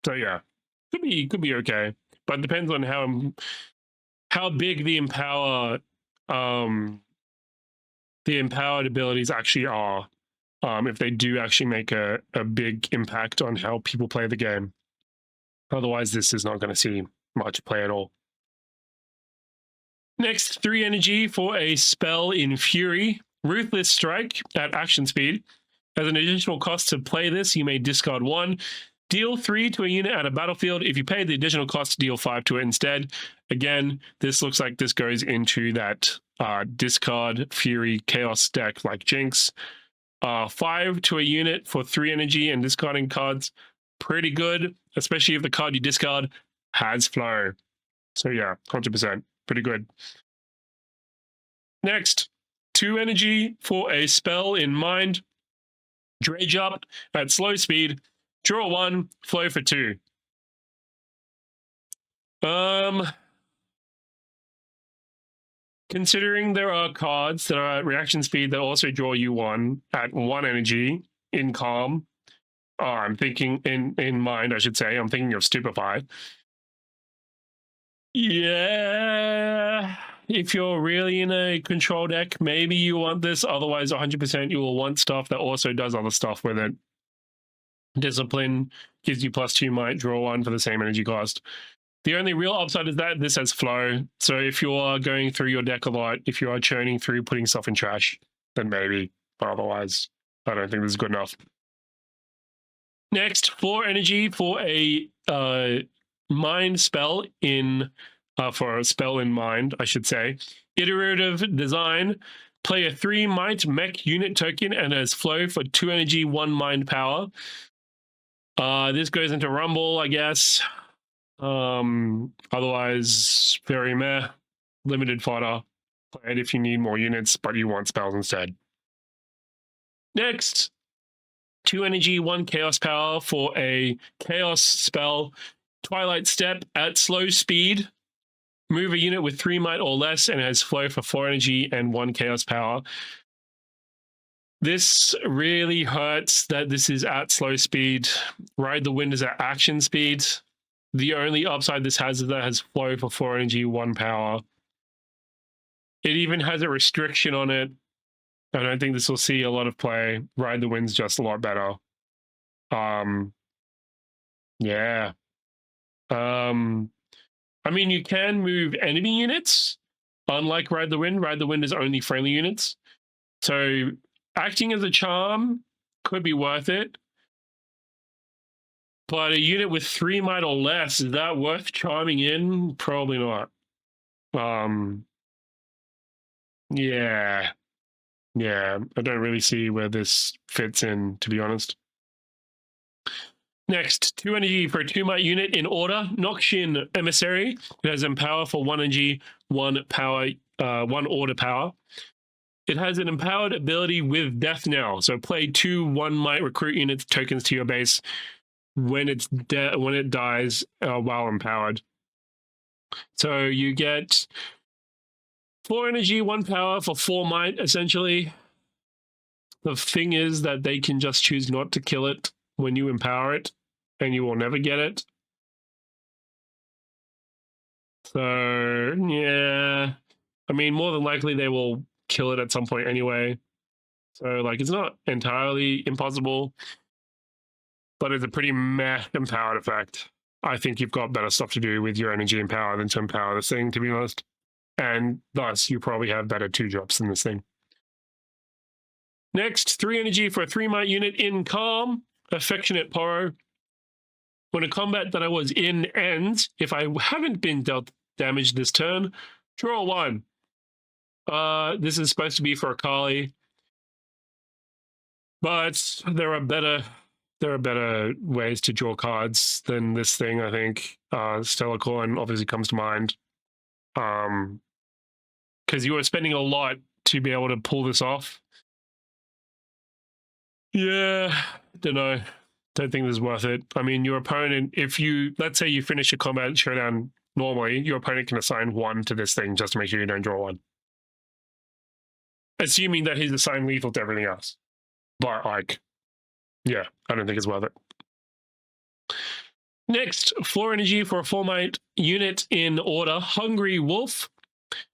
So yeah, could be okay, but it depends on how big the empowered abilities actually are. If they do actually make a big impact on how people play the game. Otherwise, this is not going to see much play at all. Next, 3 energy for a spell in Fury. Ruthless Strike at action speed. As an additional cost to play this, you may discard 1. Deal 3 to a unit at a battlefield. If you pay the additional cost, deal 5 to it instead. Again, this looks like this goes into that discard Fury Chaos deck like Jinx. 5 to a unit for 3 energy and discarding cards. Pretty good, especially if the card you discard has flow. So yeah, 100%. Pretty good. Next, 2 energy for a spell in Mind. Dredge up at slow speed. Draw 1, flow for 2. Considering there are cards that are at reaction speed that also draw you 1 at 1 energy in Calm, I'm thinking in Mind, I should say. I'm thinking of Stupefy. Yeah, if you're really in a control deck, maybe you want this. Otherwise, 100% you will want stuff that also does other stuff with it. Discipline gives you +2 might, draw 1 for the same energy cost. The only real upside is that this has flow. So if you are going through your deck a lot, if you are churning through, putting stuff in trash, then maybe. But otherwise, I don't think this is good enough. Next, 4 energy for a Mind spell in for a spell in Mind, I should say. Iterative design. Play a 3 might mech unit token and has flow for 2 energy, 1 mind power. This goes into Rumble, I guess. Otherwise, very meh. Limited fodder. Play it if you need more units, but you want spells instead. Next, 2 energy, 1 chaos power for a chaos spell. Twilight Step at slow speed. Move a unit with 3 might or less and has flow for 4 energy and 1 chaos power. This really hurts that this is at slow speed. Ride the Wind is at action speed. The only upside this has is that it has flow for 4 energy, 1 power. It even has a restriction on it. I don't think this will see a lot of play. Ride the Wind's just a lot better. Yeah. I mean, you can move enemy units. Unlike Ride the Wind is only friendly units. So acting as a charm could be worth it. But a unit with 3 might or less, is that worth charming in? Probably not. Yeah. Yeah, I don't really see where this fits in, to be honest. Next, 2 energy for a 2 might unit in order. Noxian Emissary. It has empower for 1 energy, 1 power, 1 order power. It has an empowered ability with Death Knell. So play 2 1 might recruit units tokens to your base when it dies while empowered. So you get 4 energy, 1 power for 4 might, essentially. The thing is that they can just choose not to kill it when you empower it, and you will never get it. So, yeah. I mean, more than likely they will kill it at some point anyway. So, like, it's not entirely impossible, but it's a pretty meh empowered effect. I think you've got better stuff to do with your energy and power than to empower this thing, to be honest. And thus, you probably have better 2-drops than this thing. Next, 3 energy for a 3 might unit in Calm. Affectionate Poro. When a combat that I was in ends, if I haven't been dealt damage this turn, draw 1. This is supposed to be for Akali, but there are better ways to draw cards than this thing, I think. Stellar Coin obviously comes to mind, because you are spending a lot to be able to pull this off. Yeah, don't know. Don't think this is worth it. I mean, your opponent, let's say you finish a combat showdown normally, your opponent can assign 1 to this thing just to make sure you don't draw 1. assuming that he's assigned lethal to everything else. But like, yeah, I don't think it's worth it. Next, 4 energy for a 4-might unit in order. Hungry Wolf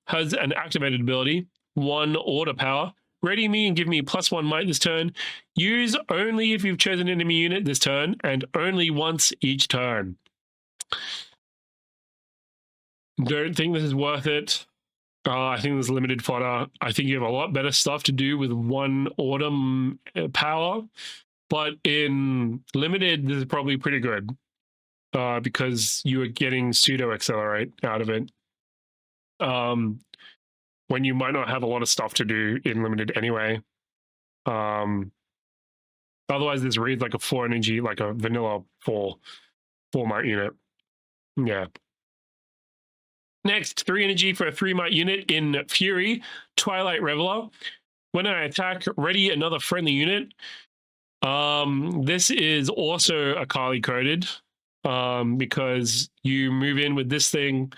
has an activated ability, 1 order power. Ready me and give me +1 might this turn. Use only if you've chosen an enemy unit this turn, and only once each turn. Don't think this is worth it. I think there's limited fodder. I think you have a lot better stuff to do with 1 order power. But in limited, this is probably pretty good. Because you are getting pseudo accelerate out of it. When you might not have a lot of stuff to do in limited anyway. Otherwise, this reads like a 4 energy, like a vanilla 4-might unit. Yeah. Next, 3 energy for a 3-might unit in Fury, Twilight Reveler. When I attack, ready another friendly unit. This is also Akali coded. Because you move in with this thing.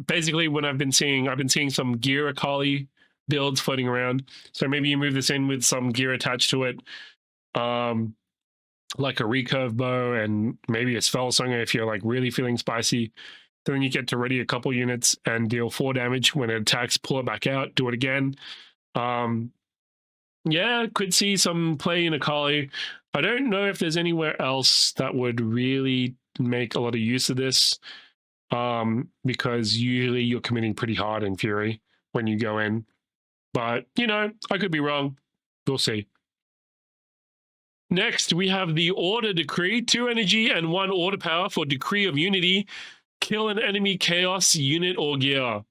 Basically, when I've been seeing some gear Akali builds floating around. So maybe you move this in with some gear attached to it, like a recurve bow and maybe a spell slinger if you're like really feeling spicy. Then you get to ready a couple units and deal 4 damage when it attacks. Pull it back out, do it again. Yeah, could see some play in Akali. I don't know if there's anywhere else that would really make a lot of use of this, because usually you're committing pretty hard in Fury when you go in. But, you know, I could be wrong. We'll see. Next, we have the Order Decree. 2 energy and 1 order power for Decree of Unity. Kill an enemy chaos unit or gear.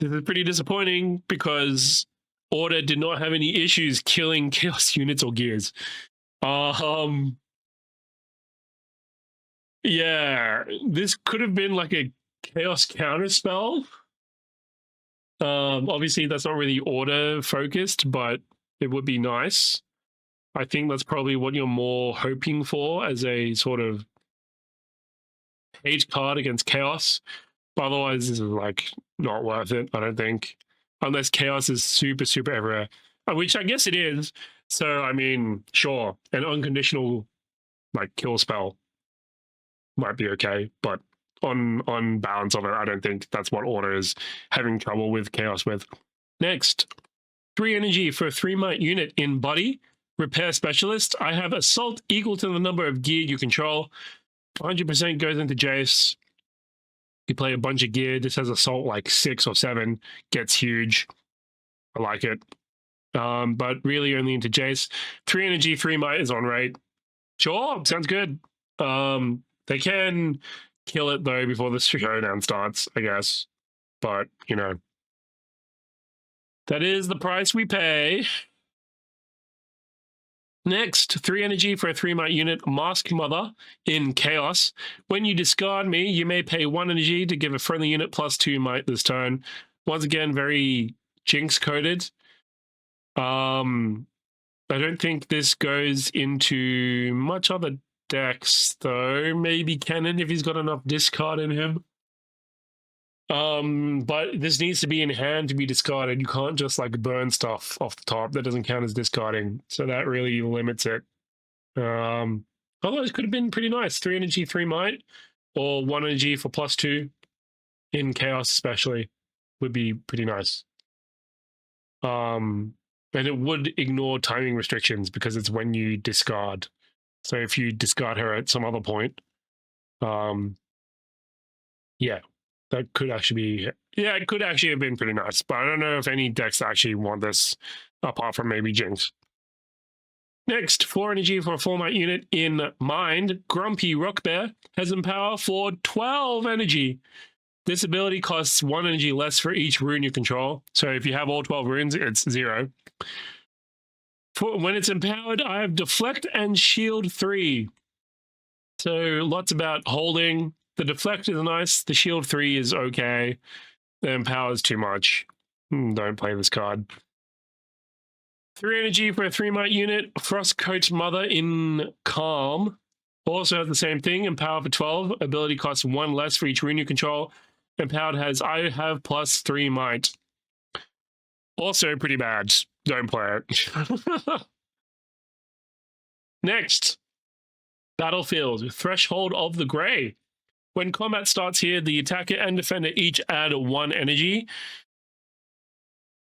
This is pretty disappointing because Order did not have any issues killing chaos units or gears. Yeah, this could have been like a chaos counter spell. Obviously that's not really order focused, but it would be nice. I think that's probably what you're more hoping for as a sort of hate card against chaos. But otherwise, this is like not worth it, I don't think. Unless chaos is super, super everywhere, which I guess it is. So, I mean, sure, an unconditional like kill spell might be okay, but on balance of it, I don't think that's what Order is having trouble with chaos with. Next, 3 energy for a 3-might unit in Body, Repair Specialist. I have Assault equal to the number of gear you control. 100% goes into Jace. You play a bunch of gear. This has Assault like 6 or 7. Gets huge. I like it. But really only into Jace. 3 energy, 3 might is on rate. Sure, sounds good. They can kill it though before the showdown starts, I guess. But, you know. That is the price we pay. Next, 3 energy for a 3-might unit, Mask Mother in Chaos. When you discard me, you may pay 1 energy to give a friendly unit +2 might this turn. Once again, very Jinx coded. I don't think this goes into much other decks, though. Maybe Cannon if he's got enough discard in him. But this needs to be in hand to be discarded. You can't just like burn stuff off the top. That doesn't count as discarding. So that really limits it. Otherwise it could have been pretty nice. 3 energy, 3 might, or 1 energy for +2 in Chaos especially would be pretty nice. And it would ignore timing restrictions because it's when you discard. So if you discard her at some other point, yeah. That could actually be, yeah, it could actually have been pretty nice, but I don't know if any decks actually want this apart from maybe Jinx. Next, 4 energy for a 4-might unit in Mind. Grumpy Rock Bear has Empower for 12 energy. This ability costs 1 energy less for each rune you control. So if you have all 12 runes, it's 0. When it's empowered, I have Deflect and Shield 3. So lots about holding. The Deflect is nice. The Shield 3 is okay. The Empower is too much. Don't play this card. 3 energy for a 3-might unit. Frostcoat Mother in Calm. Also has the same thing. Empower for 12. Ability costs 1 less for each rune you control. Empowered has I have +3 might. Also pretty bad. Don't play it. Next, Battlefield, Threshold of the Grey. When combat starts here, the attacker and defender each add 1 energy.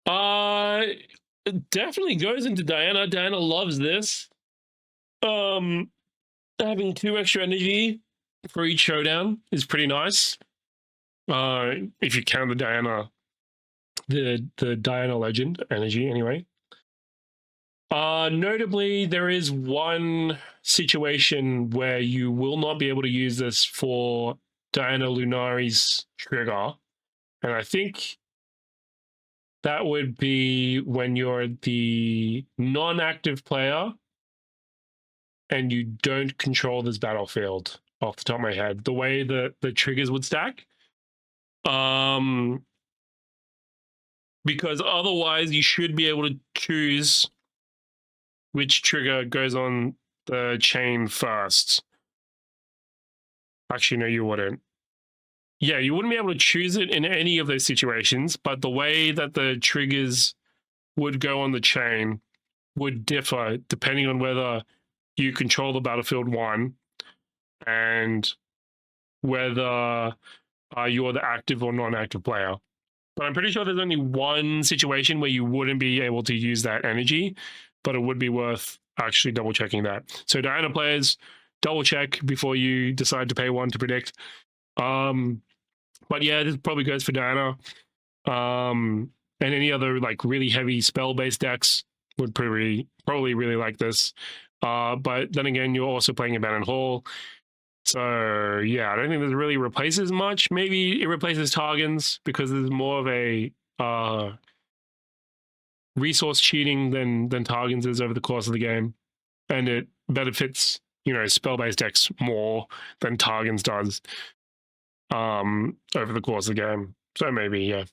It definitely goes into Diana. Diana loves this. Having 2 extra energy for each showdown is pretty nice. If you count the Diana, the Diana Legend energy, anyway. Notably, there is one situation where you will not be able to use this for Diana Lunari's trigger, and I think that would be when you're the non-active player and you don't control this battlefield, off the top of my head. The way that the triggers would stack. Because otherwise you should be able to choose which trigger goes on the chain first. Actually, no, you wouldn't. Yeah, you wouldn't be able to choose it in any of those situations, but the way that the triggers would go on the chain would differ depending on whether you control the battlefield 1 and whether you're the active or non-active player. But I'm pretty sure there's only one situation where you wouldn't be able to use that energy, but it would be worth actually double checking that. So Diana players, double check before you decide to pay 1 to predict. But yeah, this probably goes for Diana. And any other like really heavy spell-based decks would probably really like this. But then again, you're also playing Abandoned Hall. So yeah, I don't think this really replaces much. Maybe it replaces Targans because there's more of a resource cheating than Targans is over the course of the game. And it benefits, spell-based decks more than Targans does over the course of the game. So maybe, yeah.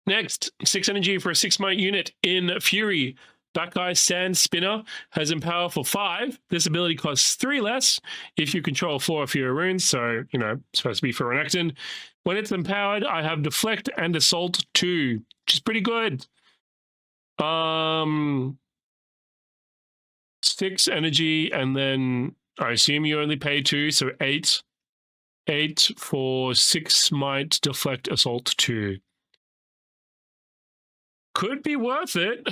Next, 6 energy for a 6-might unit in Fury. That guy, Sand Spinner, has Empower for 5. This ability costs 3 less if you control 4 or fewer runes, so, supposed to be for Renekton. When it's empowered, I have Deflect and Assault 2, which is pretty good. 6 energy, and then I assume you only pay 2, so 8. 8 for 6 might Deflect Assault 2. Could be worth it.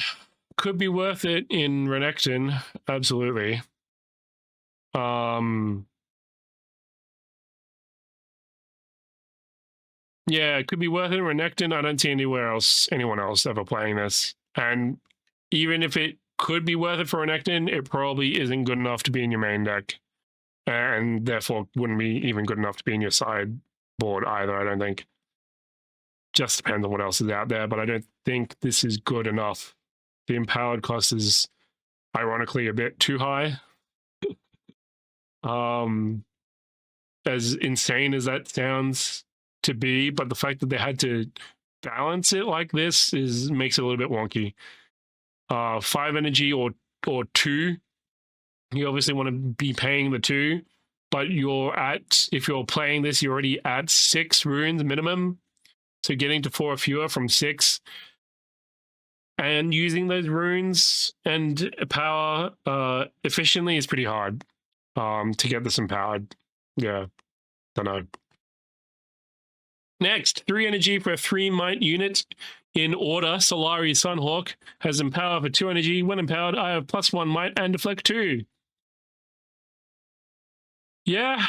Could be worth it in Renekton, absolutely. Yeah, it could be worth it in Renekton. I don't see anyone else ever playing this. And even if it could be worth it for Renekton, it probably isn't good enough to be in your main deck. And therefore wouldn't be even good enough to be in your sideboard either, I don't think. Just depends on what else is out there, but I don't think this is good enough. The empowered cost is ironically a bit too high. As insane as that sounds to be, but the fact that they had to balance it like this makes it a little bit wonky. 5 energy or 2. You obviously want to be paying the 2, but if you're playing this, you're already at 6 runes minimum. So getting to 4 or fewer from 6 and using those runes and power efficiently is pretty hard to get this empowered. Yeah, don't know. Next, 3 energy for a 3-might unit in order. Solari Sunhawk has empower for 2 energy. When empowered, I have +1 might and deflect 2. Yeah.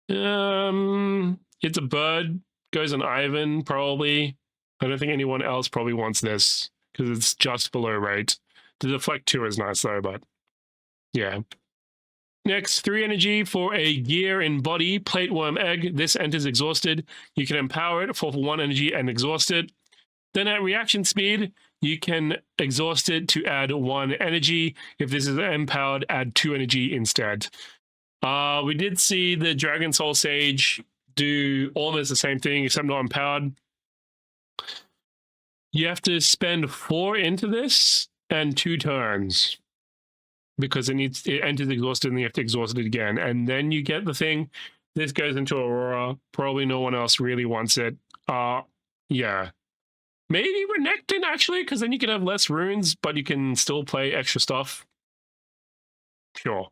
It's a bird. Goes on Ivan, probably. I don't think anyone else probably wants this because it's just below rate. The deflect 2 is nice though, but yeah. Next, 3 energy for a gear in body, plate worm egg. This enters exhausted. You can empower it for 1 energy and exhaust it. Then at reaction speed, you can exhaust it to add 1 energy. If this is empowered, add 2 energy instead. We did see the Dragon Soul Sage do almost the same thing, except not empowered. You have to spend 4 into this and 2 turns because it enters exhausted and you have to exhaust it again. And then you get the thing. This goes into Aurora. Probably no one else really wants it. Yeah. Maybe Renekton, actually, because then you can have less runes, but you can still play extra stuff. Sure.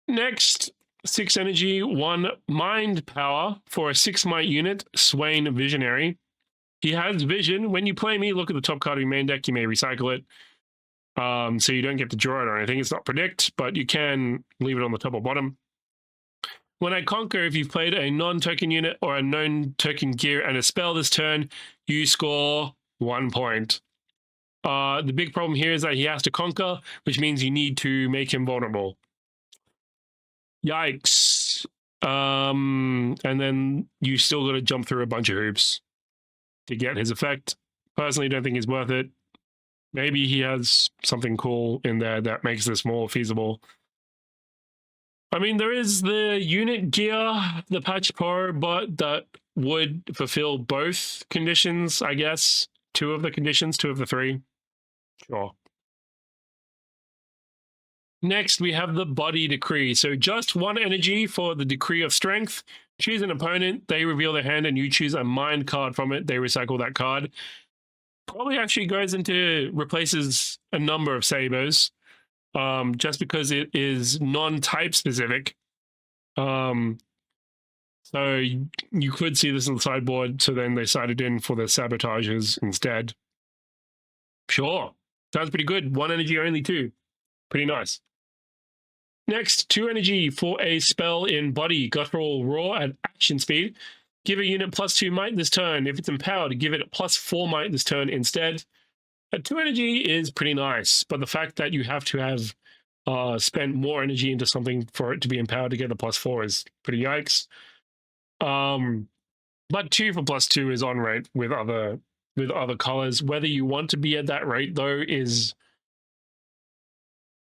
Next, 6 energy, 1 mind power for a 6 might unit, Swain Visionary. He has vision. When you play me, look at the top card of your main deck. You may recycle it. So you don't get to draw it or anything. It's not predict, but you can leave it on the top or bottom. When I conquer, if you've played a non-token unit or a known token gear and a spell this turn, you score 1 point. The big problem here is that he has to conquer, which means you need to make him vulnerable. Yikes. And then you still got to jump through a bunch of hoops to get his effect. Personally, don't think it's worth it. Maybe he has something cool in there that makes this more feasible. I mean, there is the unit gear, the patch pro bot that would fulfill both conditions, I guess. 2 of the conditions, 2 of the 3. Sure. Next, we have the body decree. So just 1 energy for the decree of strength. Choose an opponent, they reveal their hand, and you choose a mind card from it. They recycle that card. Probably actually goes into, replaces a number of sabers, just because it is non-type specific. So you could see this on the sideboard, so then they sided in for the sabotages instead. Sure. Sounds pretty good. 1 energy only too. Pretty nice. Next, 2 energy for a spell in body, Guttural Roar at action speed. Give a unit +2 might this turn. If it's empowered, give it +4 might this turn instead. At 2 energy is pretty nice, but the fact that you have to have spent more energy into something for it to be empowered to get the +4 is pretty yikes. But 2 for +2 is on rate with other colors. Whether you want to be at that rate though is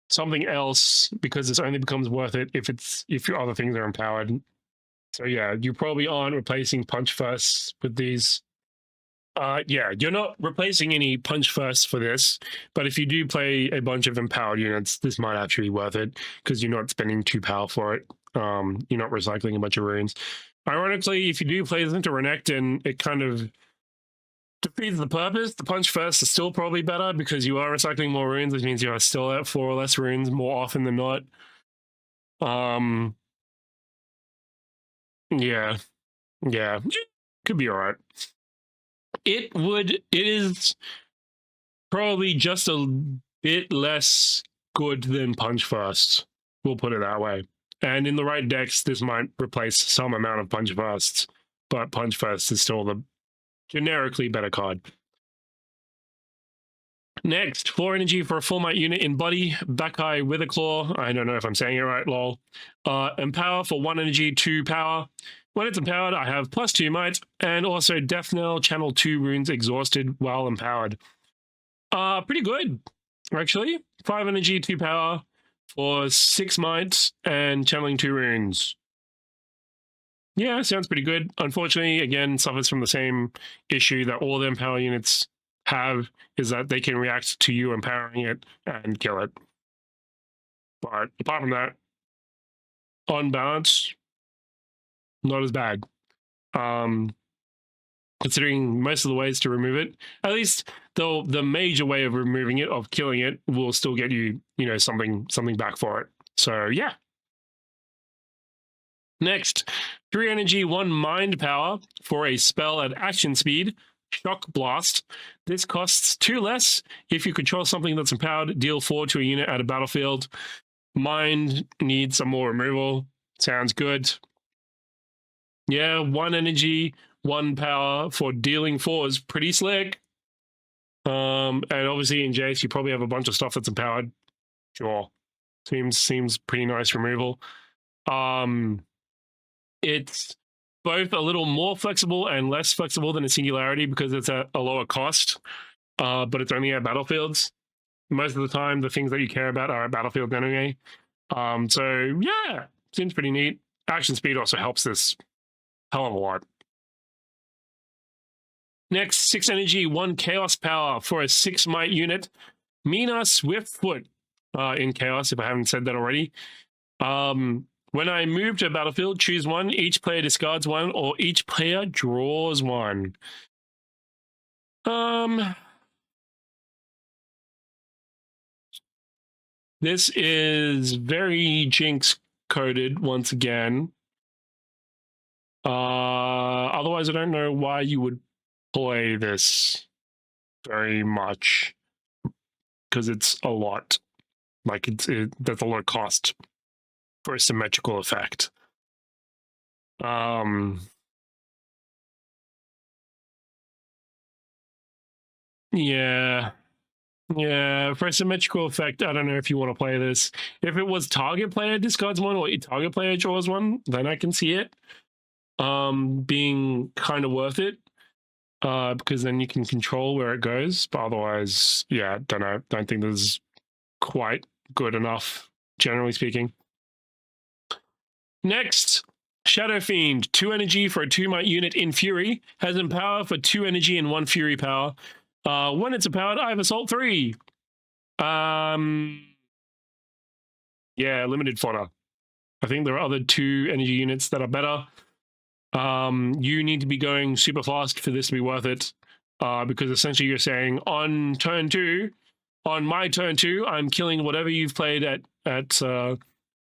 something else, because this only becomes worth it if your other things are empowered. So yeah, you probably aren't replacing punch first with these. Yeah, you're not replacing any punch first for this, but if you do play a bunch of empowered units, this might actually be worth it because you're not spending 2 power for it. You're not recycling a bunch of runes. Ironically, if you do play this into Renekton, it kind of defeats the purpose. The punch first is still probably better because you are recycling more runes, which means you are still at 4 or less runes more often than not. Yeah, could be all right. It is probably just a bit less good than punch first. We'll put it that way. And in the right decks, this might replace some amount of punch firsts, but punch first is still the generically better card. Next, 4 energy for a 4 might unit in body, Bakai Witherclaw. I don't know if I'm saying it right, lol. Empower for 1 energy, 2 power. When it's empowered, I have +2 might, and also Death Knell, channel 2 runes exhausted while empowered. Pretty good, actually. 5 energy, 2 power for 6 might, and channeling 2 runes. Yeah, sounds pretty good. Unfortunately, again, suffers from the same issue that all the empower units have, is that they can react to you empowering it and kill it. But apart from that, on balance, not as bad. Considering most of the ways to remove it, at least though the major way of removing it, of killing it, will still get you, something back for it. So yeah. Next, 3 energy, 1 mind power for a spell at action speed, Shock Blast. This costs 2 less. If you control something that's empowered, deal 4 to a unit at a battlefield. Mind needs some more removal. Sounds good. Yeah, 1 energy, 1 power for dealing 4 is pretty slick. And obviously in Jace, you probably have a bunch of stuff that's empowered. Sure. Seems pretty nice removal. It's both a little more flexible and less flexible than a Singularity because it's at a lower cost, but it's only at battlefields. Most of the time, the things that you care about are at battlefields anyway. So yeah, seems pretty neat. Action speed also helps this hell of a lot. Next, 6 energy, 1 chaos power for a 6 might unit, Mina Swiftfoot in chaos, if I haven't said that already. When I move to a battlefield, choose 1. Each player discards 1, or each player draws 1. This is very Jinx coded once again. Otherwise, I don't know why you would play this very much, because it's a lot. Like that's a lot of cost for a symmetrical effect. Yeah. Yeah, for a symmetrical effect, I don't know if you want to play this. If it was target player discards one or target player draws one, then I can see it being kind of worth it. Because then you can control where it goes. But otherwise, yeah, don't think this is quite good enough, generally speaking. Next, Shadow Fiend, 2 energy for a 2-might unit in Fury, has Empower for 2 energy and 1 Fury power. When it's empowered, I have Assault 3. Yeah, limited fodder. I think there are other 2 energy units that are better. You need to be going super fast for this to be worth it. Because essentially you're saying on my turn 2, I'm killing whatever you've played at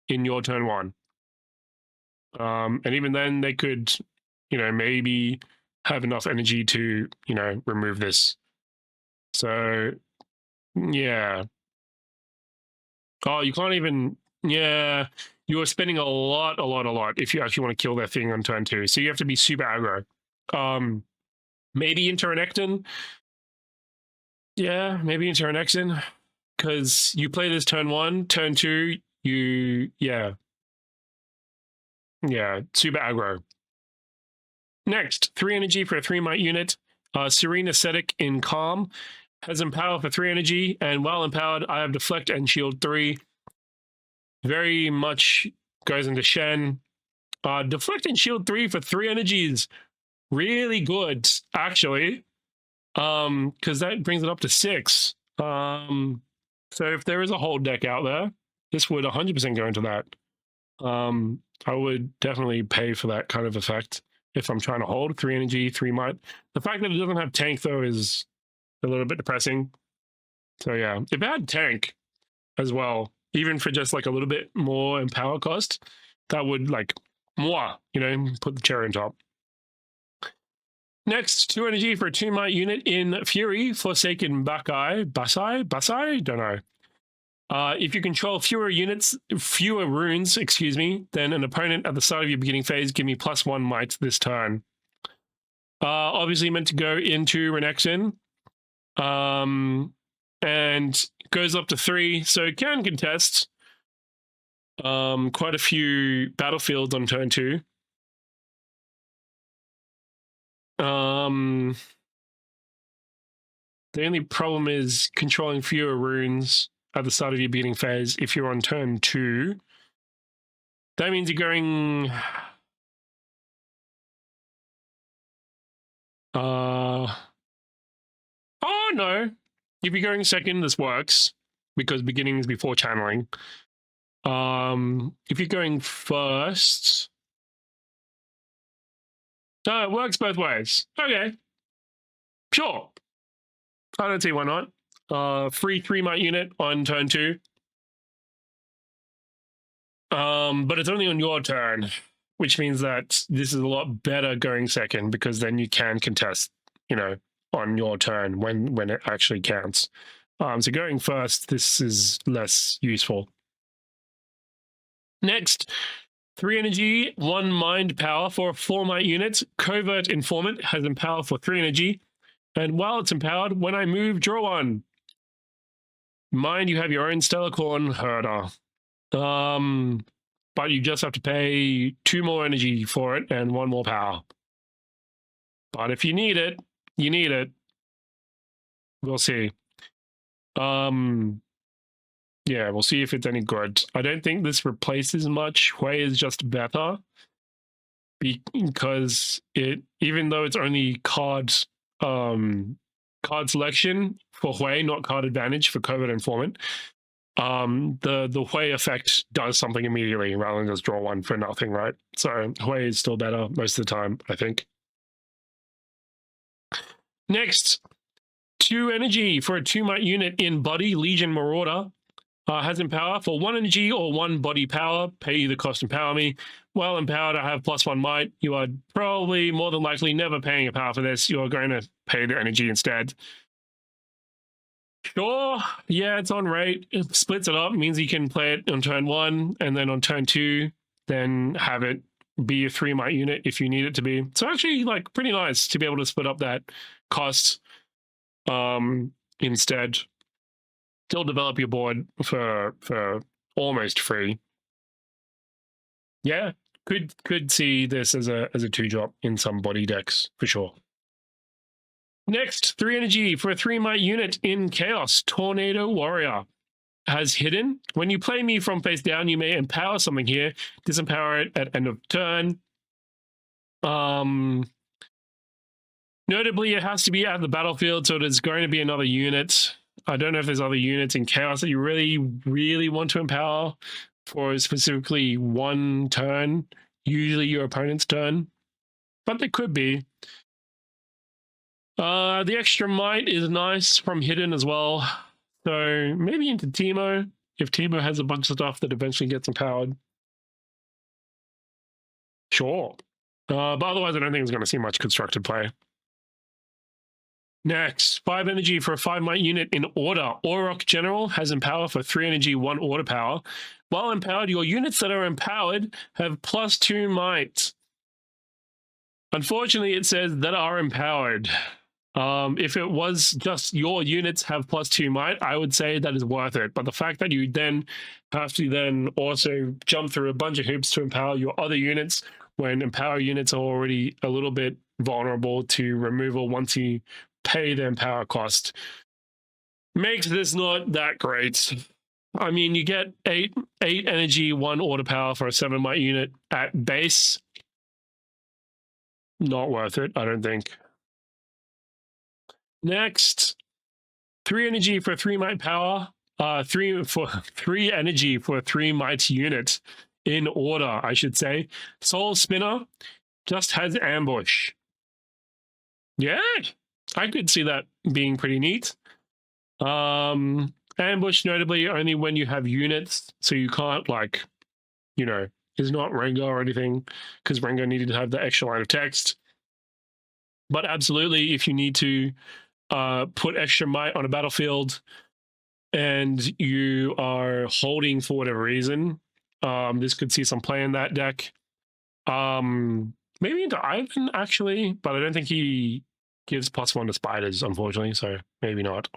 in your turn 1. And even then they could, maybe have enough energy to, remove this. So yeah. Oh, you can't even, yeah, you are spending a lot if you actually want to kill that thing on turn 2. So you have to be super aggro. Maybe into an Ecton. Yeah, maybe into an Ecton. Because you play this turn 1, turn 2, yeah, super aggro. Next, 3 energy for a 3-might unit. Serene Ascetic in Calm. Has Empower for 3 energy, and while empowered, I have Deflect and Shield 3. Very much goes into Shen. Deflect and Shield 3 for 3 energy is really good, actually. Because that brings it up to 6. So if there is a whole deck out there, this would 100% go into that. I would definitely pay for that kind of effect if I'm trying to hold 3 energy, 3 might. The fact that it doesn't have tank, though, is a little bit depressing. So yeah, if it had tank as well, even for just like a little bit more in power cost, that would like more, put the cherry on top. Next, 2 energy for a 2-might unit in Fury, Forsaken Basai, don't know. If you control fewer runes, than an opponent at the start of your beginning phase, give me +1 might this turn. Obviously meant to go into Renekton. And goes up to 3, so it can contest quite a few battlefields on turn 2. The only problem is controlling fewer runes at the start of your beginning phase if you're on turn 2. That means you're going... Oh, no. If you're going second, this works, because beginning is before channeling. If you're going first... No, it works both ways. Okay. Sure. I don't see why not. Free 3-might unit on turn 2. But it's only on your turn, which means that this is a lot better going second, because then you can contest, on your turn when it actually counts. So going first, this is less useful. Next, 3 energy, 1 mind power for a 4-might unit. Covert Informant has Empower for 3 energy. And while it's empowered, when I move, draw 1. Mind you have your own Stellarcorn Herder. But you just have to pay 2 more energy for it and 1 more power. But if you need it, you need it. We'll see. Yeah, we'll see if it's any good. I don't think this replaces much. Hui is just better, because even though it's only card selection for Hui, not card advantage for Covert Informant, the Hui effect does something immediately rather than just draw 1 for nothing, right? So Hui is still better most of the time, I think. Next, 2 energy for a 2 might unit in body, Legion Marauder. Has empower for 1 energy or 1 body power. Pay the cost empower me. While empowered, I have +1 might. You are probably more than likely never paying a power for this. You are going to pay the energy instead. Sure, yeah, it's on rate. It splits it up, means you can play it on turn 1, and then on turn 2, then have it be a 3 might unit if you need it to be. So actually, like, pretty nice to be able to split up that cost instead. Still develop your board for almost free. Yeah, could see this as a 2-drop in some body decks for sure. Next, 3 energy for a 3 might unit in Chaos, Tornado Warrior. Has hidden. When you play me from face down, you may empower something here. Disempower it at end of turn. Notably, it has to be at the battlefield, so there's going to be another unit. I don't know if there's other units in Chaos that you really, really want to empower for specifically 1 turn, usually your opponent's turn, but there could be. The extra might is nice from hidden as well, so maybe into Teemo, if Teemo has a bunch of stuff that eventually gets empowered. Sure. But otherwise, I don't think it's going to see much constructed play. Next, 5 energy for a 5 might unit in Order. Auroch General has empower for 3 energy, 1 order power. While empowered, your units that are empowered have +2 might. Unfortunately, it says that are empowered. If it was just your units have +2 might, I would say that is worth it. But the fact that you then have to then also jump through a bunch of hoops to empower your other units, when empower units are already a little bit vulnerable to removal once you pay the empower cost, makes this not that great. I mean, you get 8 energy, 1 order power for a 7 might unit at base. Not worth it, I don't think. Next, 3 energy for 3 might power. 3 energy for a 3 might unit in Order, I should say. Soul Spinner just has ambush. Yeah, I could see that being pretty neat. Ambush notably only when you have units, so you can't, like, you know, it's not Rengar or anything, because Rengar needed to have the extra line of text. But absolutely, if you need to put extra might on a battlefield and you are holding for whatever reason, this could see some play in that deck. Maybe into Ivan, actually, but I don't think he gives +1 to spiders, unfortunately, so maybe not.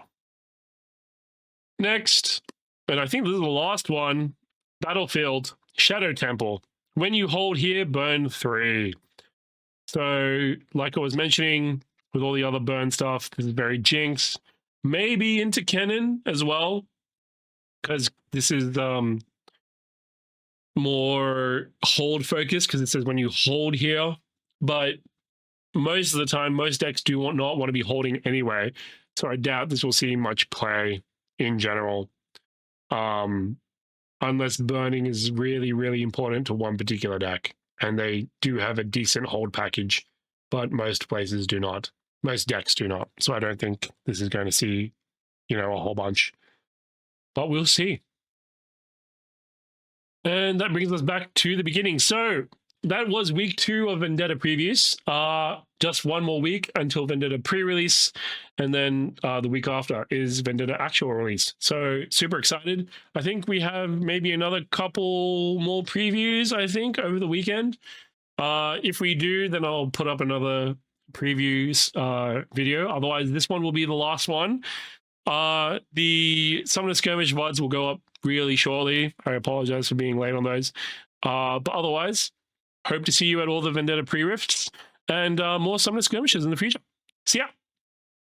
Next, and I think this is the last one, Battlefield, Shadow Temple. When you hold here, burn 3. So, like I was mentioning, with all the other burn stuff, this is very Jinx. Maybe into Kennen as well, because this is more hold focused, because it says when you hold here, but most of the time, most decks do not want to be holding anyway, so I doubt this will see much play in general, unless burning is really, really important to one particular deck, and they do have a decent hold package, but most places do not. Most decks do not, so I don't think this is going to see, you know, a whole bunch, but we'll see. And that brings us back to the beginning. So that was week 2 of Vendetta previews. Just one more week until Vendetta pre-release, and then the week after is Vendetta actual release. So super excited. I think we have maybe another couple more previews, I think, over the weekend. If we do, then I'll put up another previews video. Otherwise, this one will be the last one. The Summoner Skirmish VODs will go up really shortly. I apologize for being late on those. But otherwise, hope to see you at all the Vendetta pre-rifts and more Summoner Skirmishes in the future. See ya!